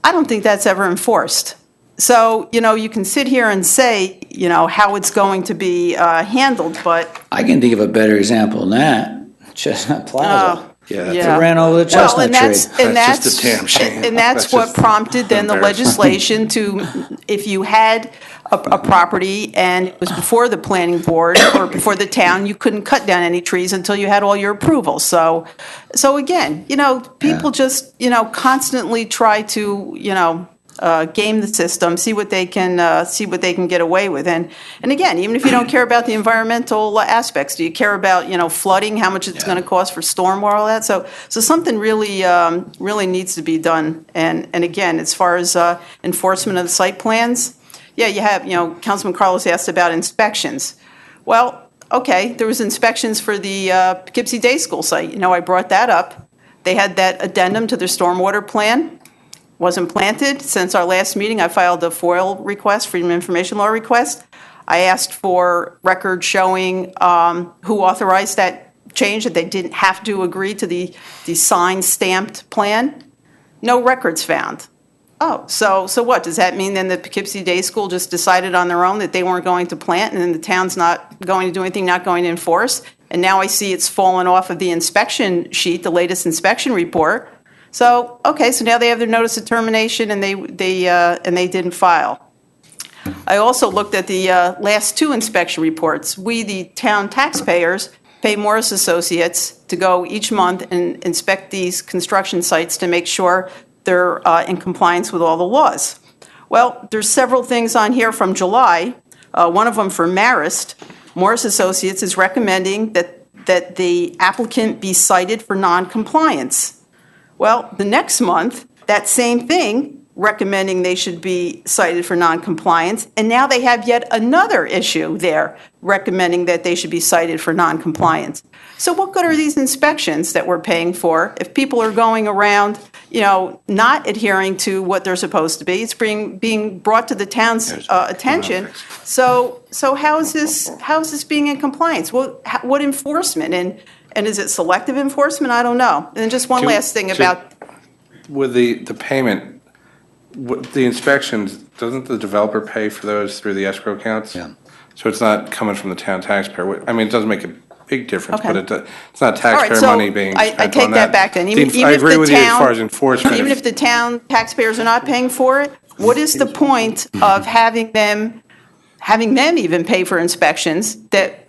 [SPEAKER 11] I don't think that's ever enforced. So, you can sit here and say, how it's going to be handled, but...
[SPEAKER 1] I can think of a better example than that. Chestnut Plaza.
[SPEAKER 5] Yeah.
[SPEAKER 1] It ran over the chestnut tree.
[SPEAKER 5] That's just a damn shame.
[SPEAKER 11] And that's what prompted then the legislation to, if you had a property and it was before the planning board or before the town, you couldn't cut down any trees until you had all your approvals. So again, people just, constantly try to, game the system, see what they can get away with, and again, even if you don't care about the environmental aspects, do you care about flooding, how much it's going to cost for stormwater, all that? So something really needs to be done. And again, as far as enforcement of the site plans, you have Councilman Carlos asked about inspections. Well, okay, there was inspections for the Poughkeepsie Day School site. I brought that up. They had that addendum to their stormwater plan. Wasn't planted. Since our last meeting, I filed a FOIL request, Freedom of Information Law request. I asked for records showing who authorized that change, that they didn't have to agree to the signed, stamped plan. No records found. Oh, so what? Does that mean then the Poughkeepsie Day School just decided on their own that they weren't going to plant, and then the town's not going to do anything, not going to enforce? And now I see it's fallen off of the inspection sheet, the latest inspection report. So, okay, so now they have their notice of termination, and they didn't file. I also looked at the last 2 inspection reports. We, the town taxpayers, pay Morris Associates to go each month and inspect these construction sites to make sure they're in compliance with all the laws. Well, there's several things on here from July. One of them for Marist. Morris Associates is recommending that the applicant be cited for noncompliance. Well, the next month, that same thing, recommending they should be cited for noncompliance, and now they have yet another issue there, recommending that they should be cited for noncompliance. So what good are these inspections that we're paying for if people are going around, not adhering to what they're supposed to be? It's being brought to the town's attention. So how is this being in compliance? What enforcement? And is it selective enforcement? I don't know. And just one last thing about...
[SPEAKER 5] With the payment, the inspections, doesn't the developer pay for those through the escrow accounts?
[SPEAKER 1] Yeah.
[SPEAKER 5] So it's not coming from the town taxpayer. I mean, it does make a big difference,
[SPEAKER 11] Okay.
[SPEAKER 5] but it's not taxpayer money being spent on that.
[SPEAKER 11] I take that back then.
[SPEAKER 5] I agree with you as far as enforcement.
[SPEAKER 11] Even if the town taxpayers are not paying for it, what is the point of having them even pay for inspections that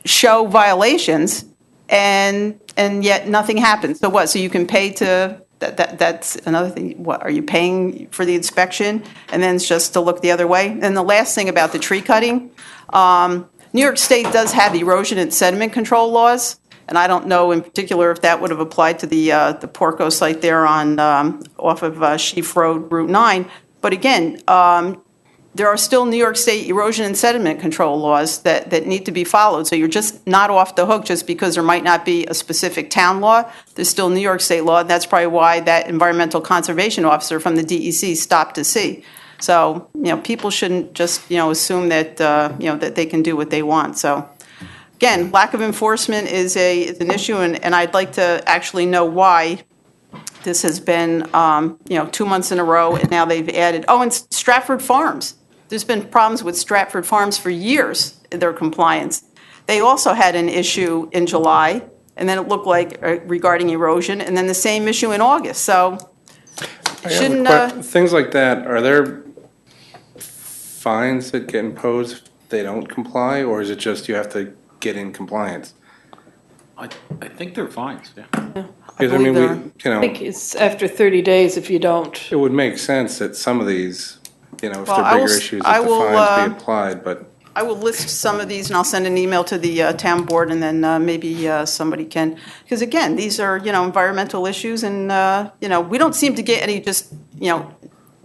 [SPEAKER 11] show violations, and yet nothing happens? So what? So you can pay to that's another thing. What are you paying for the inspection, and then it's just to look the other way? And the last thing about the tree cutting, New York State does have erosion and sediment control laws, and I don't know in particular if that would have applied to the Porco site there on off of Sheaf Road, Route 9. But again, there are still New York State erosion and sediment control laws that need to be followed. So you're just not off the hook just because there might not be a specific town law. There's still New York State law, and that's probably why that environmental conservation officer from the DEC stopped to see. So, people shouldn't just, assume that, that they can do what they want. So, again, lack of enforcement is an issue, and I'd like to actually know why this has been, 2 months in a row, and now they've added, and Stratford Farms. There's been problems with Stratford Farms for years in their compliance. They also had an issue in July, and then it looked like regarding erosion, and then the same issue in August. So shouldn't...
[SPEAKER 5] Things like that, are there fines that get imposed they don't comply, or is it just you have to get in compliance?
[SPEAKER 8] I think they're fine, yeah.
[SPEAKER 5] Because I mean, we,
[SPEAKER 6] I think it's after 30 days if you don't.
[SPEAKER 5] it would make sense that some of these, if
[SPEAKER 11] Well,
[SPEAKER 5] they're
[SPEAKER 11] I will
[SPEAKER 5] bigger
[SPEAKER 11] s-
[SPEAKER 5] issues,
[SPEAKER 11] I
[SPEAKER 5] that the
[SPEAKER 11] will,
[SPEAKER 5] fines be applied, but.
[SPEAKER 11] I will list some of these, and I'll send an email to the town board, and then maybe somebody can, because again, these are, environmental issues, and, we don't seem to get any just,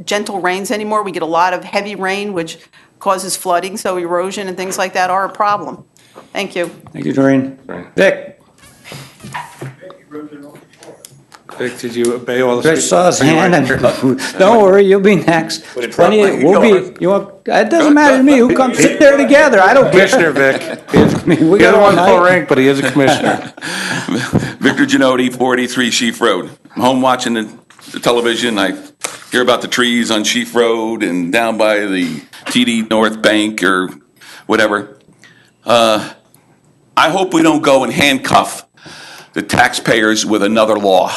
[SPEAKER 11] gentle rains anymore. We get a lot of heavy rain, which causes flooding, so erosion and things like that are a problem. Thank you.
[SPEAKER 1] Thank you, Doreen.
[SPEAKER 5] Right.
[SPEAKER 1] Vic?
[SPEAKER 5] Vic, did you obey all the?
[SPEAKER 1] Vic saw his hand, and don't worry, you'll be next. Plenty, it doesn't matter to me, who comes sit there together, I don't care.
[SPEAKER 5] Commissioner Vic.
[SPEAKER 1] I mean, we
[SPEAKER 5] He
[SPEAKER 1] got
[SPEAKER 5] doesn't
[SPEAKER 1] all
[SPEAKER 5] want full
[SPEAKER 1] night.
[SPEAKER 5] rank, but he is a commissioner.
[SPEAKER 10] Victor Genotti, 483 Sheaf Road. I'm home watching the television. I hear about the trees on Sheaf Road and down by the TD North Bank or whatever. I hope we don't go and handcuff the taxpayers with another law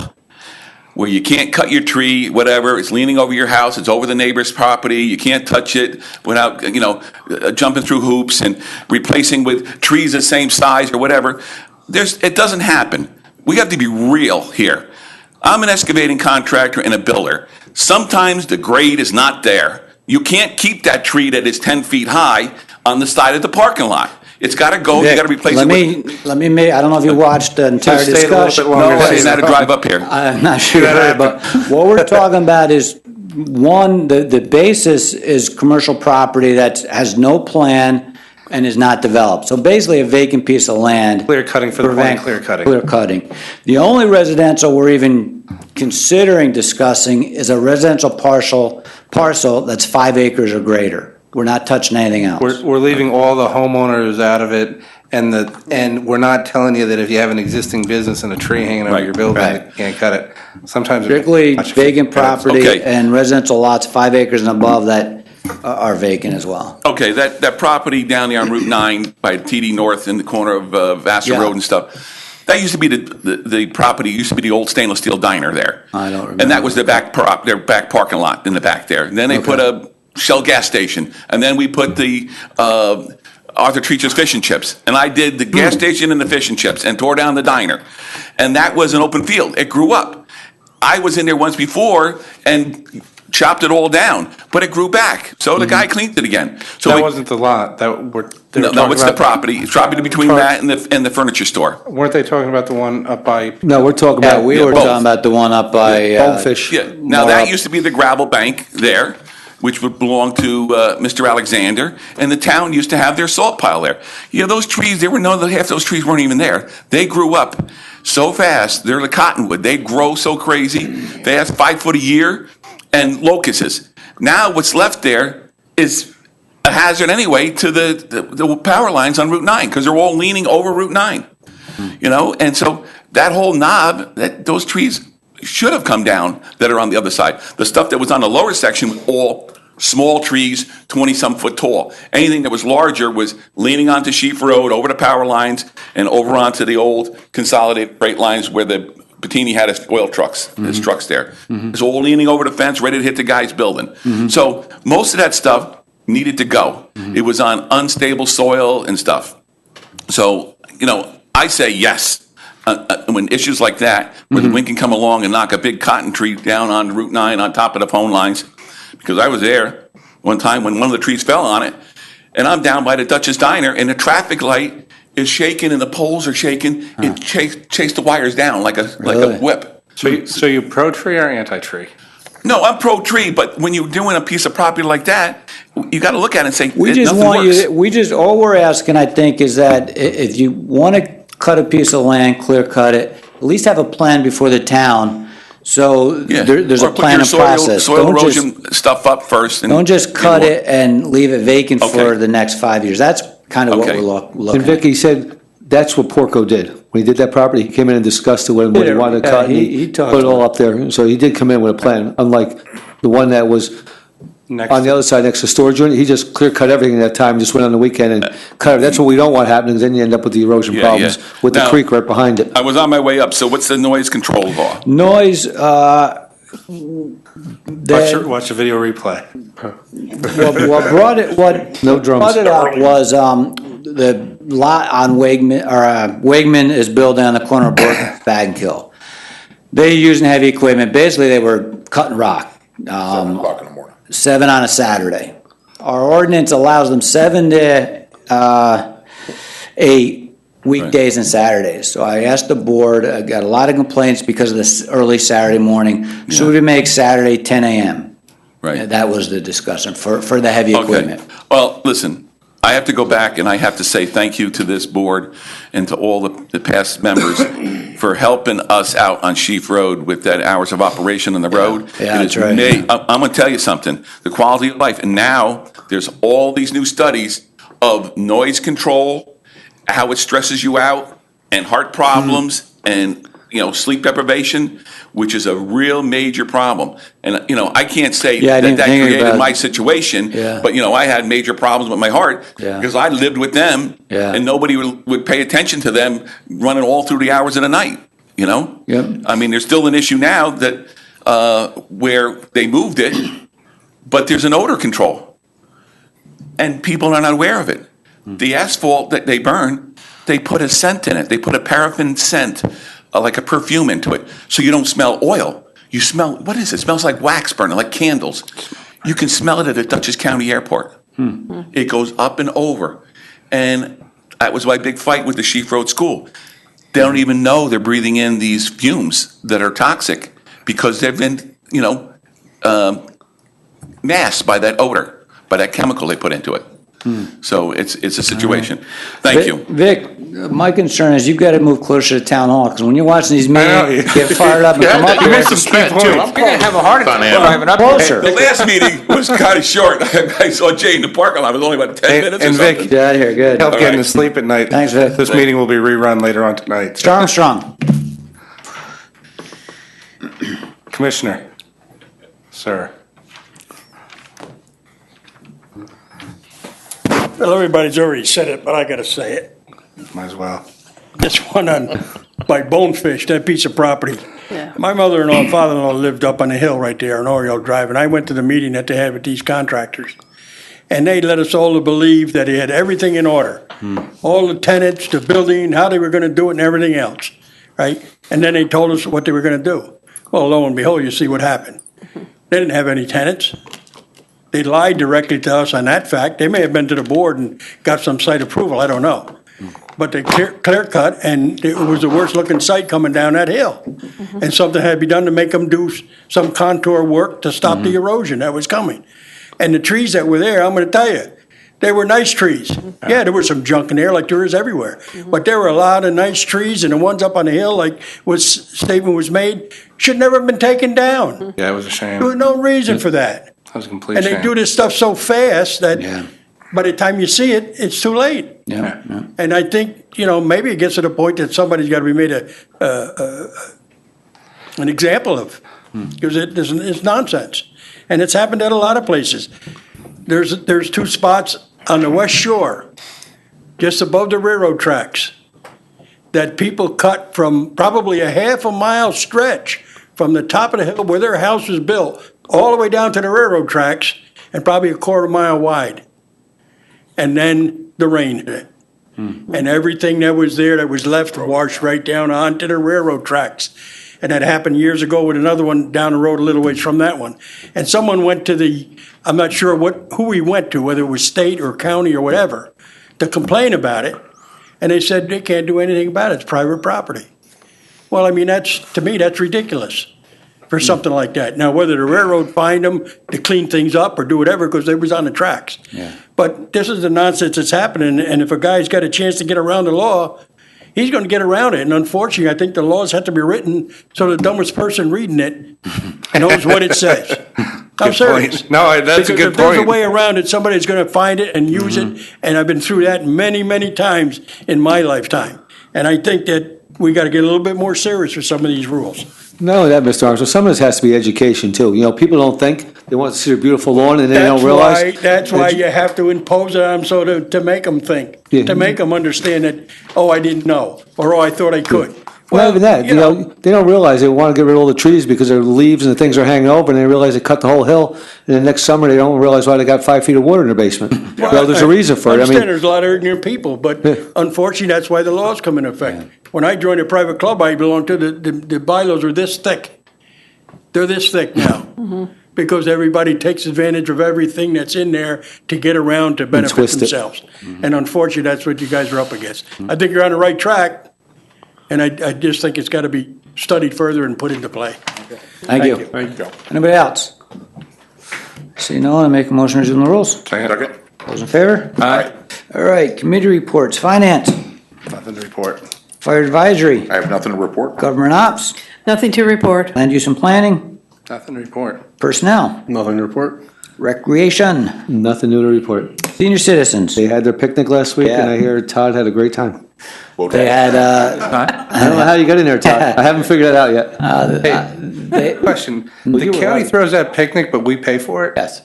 [SPEAKER 10] where you can't cut your tree, whatever, it's leaning over your house, it's over the neighbor's property, you can't touch it without, jumping through hoops and replacing with trees the same size or whatever. It doesn't happen. We have to be real here. I'm an excavating contractor and a builder. Sometimes the grade is not there. You can't keep that tree that is 10 feet high on the side of the parking lot. It's got to go, you got to replace it with...
[SPEAKER 1] Let me, I don't know if you watched the entire
[SPEAKER 5] Just stay a little bit
[SPEAKER 1] discussion.
[SPEAKER 5] longer.
[SPEAKER 10] No, I didn't have to drive up here.
[SPEAKER 1] I'm not sure, but what we're talking about is, one, the basis is commercial property that has no plan and is not developed. So basically a vacant piece of land.
[SPEAKER 5] Clear cutting for the
[SPEAKER 1] Prevent
[SPEAKER 5] clear cutting.
[SPEAKER 1] Clear cutting. The only residential we're even considering discussing is a residential parcel that's 5 acres or greater. We're not touching anything else.
[SPEAKER 5] We're leaving all the homeowners out of it, and we're not telling you that if you have an existing business and a tree hanging over your building,
[SPEAKER 1] Right.
[SPEAKER 5] you can't cut it. Sometimes.
[SPEAKER 1] Strictly vacant property
[SPEAKER 10] Okay.
[SPEAKER 1] and residential lots 5 acres and above that are vacant as well.
[SPEAKER 10] Okay, that property down there on Route 9 by TD North in the corner of Vassar
[SPEAKER 1] Yeah.
[SPEAKER 10] Road and stuff, that used to be the property, used to be the old stainless steel diner there.
[SPEAKER 1] I don't remember.
[SPEAKER 10] And that was their back parking lot in the back there. And then they put a Shell gas station, and then we put the Arthur Treacher's Fish and Chips. And I did the gas station and the fish and chips and tore down the diner. And that was an open field. It grew up. I was in there once before and chopped it all down, but it grew back. So the guy cleaned it again. So
[SPEAKER 5] That wasn't the lot, they were
[SPEAKER 10] no,
[SPEAKER 5] talking
[SPEAKER 10] it's the
[SPEAKER 5] about-
[SPEAKER 10] property. It's property between that and the furniture store.
[SPEAKER 5] Weren't they talking about the one up by?
[SPEAKER 9] No, we're talking
[SPEAKER 1] Yeah,
[SPEAKER 9] about.
[SPEAKER 1] we were
[SPEAKER 10] both.
[SPEAKER 1] talking about the one up by.
[SPEAKER 9] Bonefish.
[SPEAKER 10] Yeah. Now that used to be the gravel bank there, which would belong to Mr. Alexander, and the town used to have their salt pile there. Those trees, half those trees weren't even there. They grew up so fast. They're the cottonwood. They grow so crazy. They have 5 foot a year, and locusts. Now what's left there is a hazard anyway to the power lines on Route 9 because they're all leaning over Route 9. And so that whole knob, those trees should have come down that are on the other side. The stuff that was on the lower section was all small trees, 20-some foot tall. Anything that was larger was leaning onto Sheaf Road, over the power lines, and over onto the old consolidated freight lines where the Bettini had his oil trucks, his trucks there. It's all leaning over the fence, ready to hit the guy's building. So most of that stuff needed to go. It was on unstable soil and stuff. So, I say yes. When issues like that, where the wind can come along and knock a big cotton tree down on Route 9 on top of the phone lines, because I was there one time when one of the trees fell on it, and I'm down by the Duchess Diner, and the traffic light is shaking and the poles are shaking. It chased the wires down like a whip.
[SPEAKER 5] So you pro-tree or anti-tree?
[SPEAKER 10] No, I'm pro-tree, but when you're doing a piece of property like that, you got to look at it and say,
[SPEAKER 1] We just
[SPEAKER 10] nothing
[SPEAKER 1] want
[SPEAKER 10] works.
[SPEAKER 1] you, all we're asking, I think, is that if you want to cut a piece of land, clear cut it, at least have a plan before the town, so there's
[SPEAKER 10] Or
[SPEAKER 1] a
[SPEAKER 10] put
[SPEAKER 1] plan
[SPEAKER 10] your
[SPEAKER 1] and process.
[SPEAKER 10] soil
[SPEAKER 1] Don't just,
[SPEAKER 10] erosion stuff up first. And
[SPEAKER 1] don't just cut
[SPEAKER 10] you know,
[SPEAKER 1] it and leave it vacant for
[SPEAKER 10] Okay.
[SPEAKER 1] the next 5 years. That's kind of what
[SPEAKER 10] Okay.
[SPEAKER 1] we're looking
[SPEAKER 9] And
[SPEAKER 1] at.
[SPEAKER 9] Vicky said that's what Porco did. When he did that property, he came in and discussed it with him, what he
[SPEAKER 1] Yeah,
[SPEAKER 9] wanted to
[SPEAKER 1] yeah,
[SPEAKER 9] cut. and
[SPEAKER 1] he talked
[SPEAKER 9] put it all
[SPEAKER 1] about
[SPEAKER 9] up there. So he did come in with a plan, unlike the one that was
[SPEAKER 5] Next
[SPEAKER 9] on the other side next to storage unit. He just clear cut everything that time, just went on the weekend and cut it. That's what we don't want happening, because then you end up with the erosion
[SPEAKER 10] Yeah,
[SPEAKER 9] problems with the
[SPEAKER 10] Now-
[SPEAKER 9] creek right behind it.
[SPEAKER 10] I was on my way up, so what's the noise control law?
[SPEAKER 1] Noise,
[SPEAKER 5] Watch the video replay.
[SPEAKER 1] What brought it, what
[SPEAKER 9] No drums.
[SPEAKER 1] brought it up was, the lot on Wegman is built down the corner of Brook Bag and Kill. They're using heavy equipment. Basically, they were cutting rock.
[SPEAKER 13] 7 o'clock in the morning.
[SPEAKER 1] 7 on a Saturday. Our ordinance allows them 7 to 8 weekdays and Saturdays. So I asked the board, I got a lot of complaints because of this early Saturday morning. Should we make Saturday 10 a.m.?
[SPEAKER 10] Right.
[SPEAKER 1] That was the discussion for the heavy equipment.
[SPEAKER 10] Well, listen, I have to go back and I have to say thank you to this board and to all the past members for helping us out on Sheaf Road with that hours of operation on the road.
[SPEAKER 1] Yeah,
[SPEAKER 10] It has
[SPEAKER 1] that's right.
[SPEAKER 10] I'm going to tell you something, the quality of life. And now there's all these new studies of noise control, how it stresses you out, and heart problems, and sleep deprivation, which is a real major problem. And I can't say
[SPEAKER 1] Yeah, I didn't
[SPEAKER 10] that
[SPEAKER 1] think
[SPEAKER 10] created
[SPEAKER 1] about it.
[SPEAKER 10] my situation,
[SPEAKER 1] Yeah.
[SPEAKER 10] but I had major problems with my heart
[SPEAKER 1] Yeah.
[SPEAKER 10] because I lived with them,
[SPEAKER 1] Yeah.
[SPEAKER 10] and nobody would pay attention to them running all through the hours of the night.
[SPEAKER 1] Yep.
[SPEAKER 10] I mean, there's still an issue now that where they moved it, but there's an odor control, and people are not aware of it. The asphalt that they burn, they put a scent in it. They put a paraffin scent, like a perfume into it, so you don't smell oil. You smell, what is it? It smells like wax burning, like candles. You can smell it at the Dutchess County Airport. It goes up and over. And that was my big fight with the Sheaf Road School. They don't even know they're breathing in these fumes that are toxic because they've been, masked by that odor, by that chemical they put into it. So it's a situation. Thank you.
[SPEAKER 1] Vic, my concern is you've got to move closer to town hall, because when you're watching these
[SPEAKER 5] know.
[SPEAKER 1] meetings, get fired up and come up
[SPEAKER 5] You
[SPEAKER 1] here.
[SPEAKER 5] missed some key points.
[SPEAKER 4] You're gonna have a heart attack driving up
[SPEAKER 1] Closer.
[SPEAKER 10] The last meeting was kind of short. I saw Jay in the parking lot. It was only about 10 minutes or
[SPEAKER 5] And
[SPEAKER 10] something.
[SPEAKER 5] Vic,
[SPEAKER 1] Get out of here, good.
[SPEAKER 5] help
[SPEAKER 10] All
[SPEAKER 5] getting
[SPEAKER 10] right.
[SPEAKER 5] to sleep at night.
[SPEAKER 1] Thanks, Vic.
[SPEAKER 5] This meeting will be rerun later on tonight.
[SPEAKER 1] Strong.
[SPEAKER 5] Commissioner, sir.
[SPEAKER 14] Well, everybody's already said it, but I gotta say it.
[SPEAKER 5] Might as well.
[SPEAKER 14] This one on by Bonefish, that piece of property.
[SPEAKER 6] Yeah.
[SPEAKER 14] My mother-in-law and father-in-law lived up on the hill right there on Oriole Drive, and I went to the meeting that they had with these contractors. And they led us all to believe that they had everything in order. All the tenants, the building, how they were gonna do it and everything else, right? And then they told us what they were gonna do. Well, lo and behold, you see what happened. They didn't have any tenants. They lied directly to us on that fact. They may have been to the board and got some site approval, I don't know. But they clear cut, and it was the worst looking site coming down that hill. And something had to be done to make them do some contour work to stop the erosion that was coming. And the trees that were there, I'm gonna tell you, they were nice trees. Yeah, there was some junk in there like there is everywhere. But there were a lot of nice trees, and the ones up on the hill, like statement was made, should never have been taken down.
[SPEAKER 5] Yeah, it was a shame.
[SPEAKER 14] There was no reason for that.
[SPEAKER 5] That was a complete
[SPEAKER 14] And
[SPEAKER 5] shame.
[SPEAKER 14] they do this stuff so fast that
[SPEAKER 1] Yeah.
[SPEAKER 14] by the time you see it, it's too late.
[SPEAKER 1] Yeah.
[SPEAKER 14] And I think, maybe it gets to the point that somebody's got to be made an example of, because it's nonsense. And it's happened at a lot of places. There's 2 spots on the west shore, just above the railroad tracks, that people cut from probably a half a mile stretch from the top of the hill where their house was built, all the way down to the railroad tracks, and probably a quarter mile wide. And then the rain hit it. And everything that was there that was left washed right down onto the railroad tracks. And that happened years ago with another one down the road a little ways from that one. And someone went to I'm not sure who he went to, whether it was state or county or whatever, to complain about it. And they said they can't do anything about it, it's private property. Well, I mean, to me, that's ridiculous for something like that. Now, whether the railroad fined them to clean things up or do whatever, because they was on the tracks.
[SPEAKER 1] Yeah.
[SPEAKER 14] But this is the nonsense that's happening, and if a guy's got a chance to get around the law, he's going to get around it. And unfortunately, I think the laws have to be written so the dumbest person reading it knows what it says. I'm serious.
[SPEAKER 5] point. No, that's a
[SPEAKER 14] Because
[SPEAKER 5] good
[SPEAKER 14] if there's a
[SPEAKER 5] point.
[SPEAKER 14] way around it, somebody's going to find it and use it. And I've been through that many, many times in my lifetime. And I think that we got to get a little bit more serious with some of these rules.
[SPEAKER 9] Not only that, Mr. Armstrong, some of this has to be education too. People don't think, they want to see a beautiful lawn and they don't realize.
[SPEAKER 14] That's why you have to impose it on them, so to make them think,
[SPEAKER 9] Yeah.
[SPEAKER 14] to make them understand that, I didn't know, or I thought I could.
[SPEAKER 9] Not even that, you know, they don't realize they want to get rid of all the trees because their leaves and the things are hanging over, and they realize they cut the whole hill, and then next summer, they don't realize why they got 5 feet of water in their basement. Well, there's a reason for it, I
[SPEAKER 14] understand
[SPEAKER 9] mean,
[SPEAKER 14] there's a lot of ignorant people, but unfortunately, that's why the laws come into effect. When I joined a private club I belonged to, the bylaws were this thick. They're this thick now. Because everybody takes advantage of everything that's in there to get around to benefit
[SPEAKER 9] twist it.
[SPEAKER 14] themselves. And unfortunately, that's what you guys are up against. I think you're on the right track, and I just think it's got to be studied further and put into play.
[SPEAKER 1] Thank you.
[SPEAKER 12] Thank you.
[SPEAKER 1] Anybody else? See no one, I make a motion to resume the rules.
[SPEAKER 13] Second.
[SPEAKER 1] Those in favor?
[SPEAKER 13] Aye.
[SPEAKER 1] All right, committee reports, finance,
[SPEAKER 5] Nothing to report.
[SPEAKER 1] fire advisory,
[SPEAKER 13] I have nothing to report.
[SPEAKER 1] government ops,
[SPEAKER 6] Nothing to report.
[SPEAKER 1] land use and planning,
[SPEAKER 5] Nothing to report.
[SPEAKER 1] personnel,
[SPEAKER 12] Nothing to report.
[SPEAKER 1] recreation,
[SPEAKER 9] nothing new to report.
[SPEAKER 1] senior citizens.
[SPEAKER 9] They had their picnic last week, and
[SPEAKER 1] Yeah.
[SPEAKER 9] I hear Todd had a great time.
[SPEAKER 1] They had,
[SPEAKER 9] I don't know how you got in there, Todd. I haven't figured that out yet.
[SPEAKER 5] Question,
[SPEAKER 9] you
[SPEAKER 5] the
[SPEAKER 9] were
[SPEAKER 5] county
[SPEAKER 9] right.
[SPEAKER 5] throws that picnic, but we pay for it?
[SPEAKER 1] yes,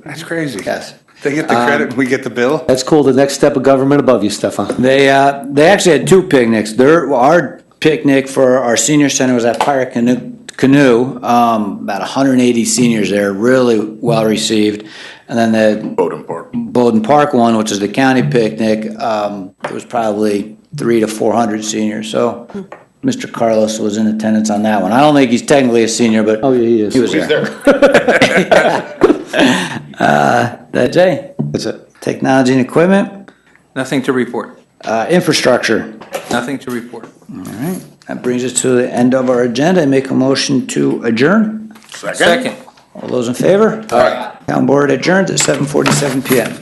[SPEAKER 5] That's crazy.
[SPEAKER 1] yes.
[SPEAKER 5] They get the credit and we get the bill?
[SPEAKER 9] That's cool, the next step of government above you, Stefan.
[SPEAKER 1] They actually had two picnics. Our picnic for our senior center was at Pirate Canoe, about 180 seniors there, really well received. And then the Bowden Park one, which is the county picnic, there was probably 300 to 400 seniors. So Mr. Carlos was in attendance on that one. I don't think he's technically a senior, but
[SPEAKER 9] Oh, yeah, he is.
[SPEAKER 1] he was there. That's it.
[SPEAKER 9] That's it.
[SPEAKER 1] Technology and equipment,
[SPEAKER 2] Nothing to report.
[SPEAKER 1] infrastructure.
[SPEAKER 2] Nothing to report.
[SPEAKER 1] That brings us to the end of our agenda. I make a motion to adjourn.
[SPEAKER 2] Second.
[SPEAKER 1] All those in favor? Aye. Town board adjourned at 7:47 PM.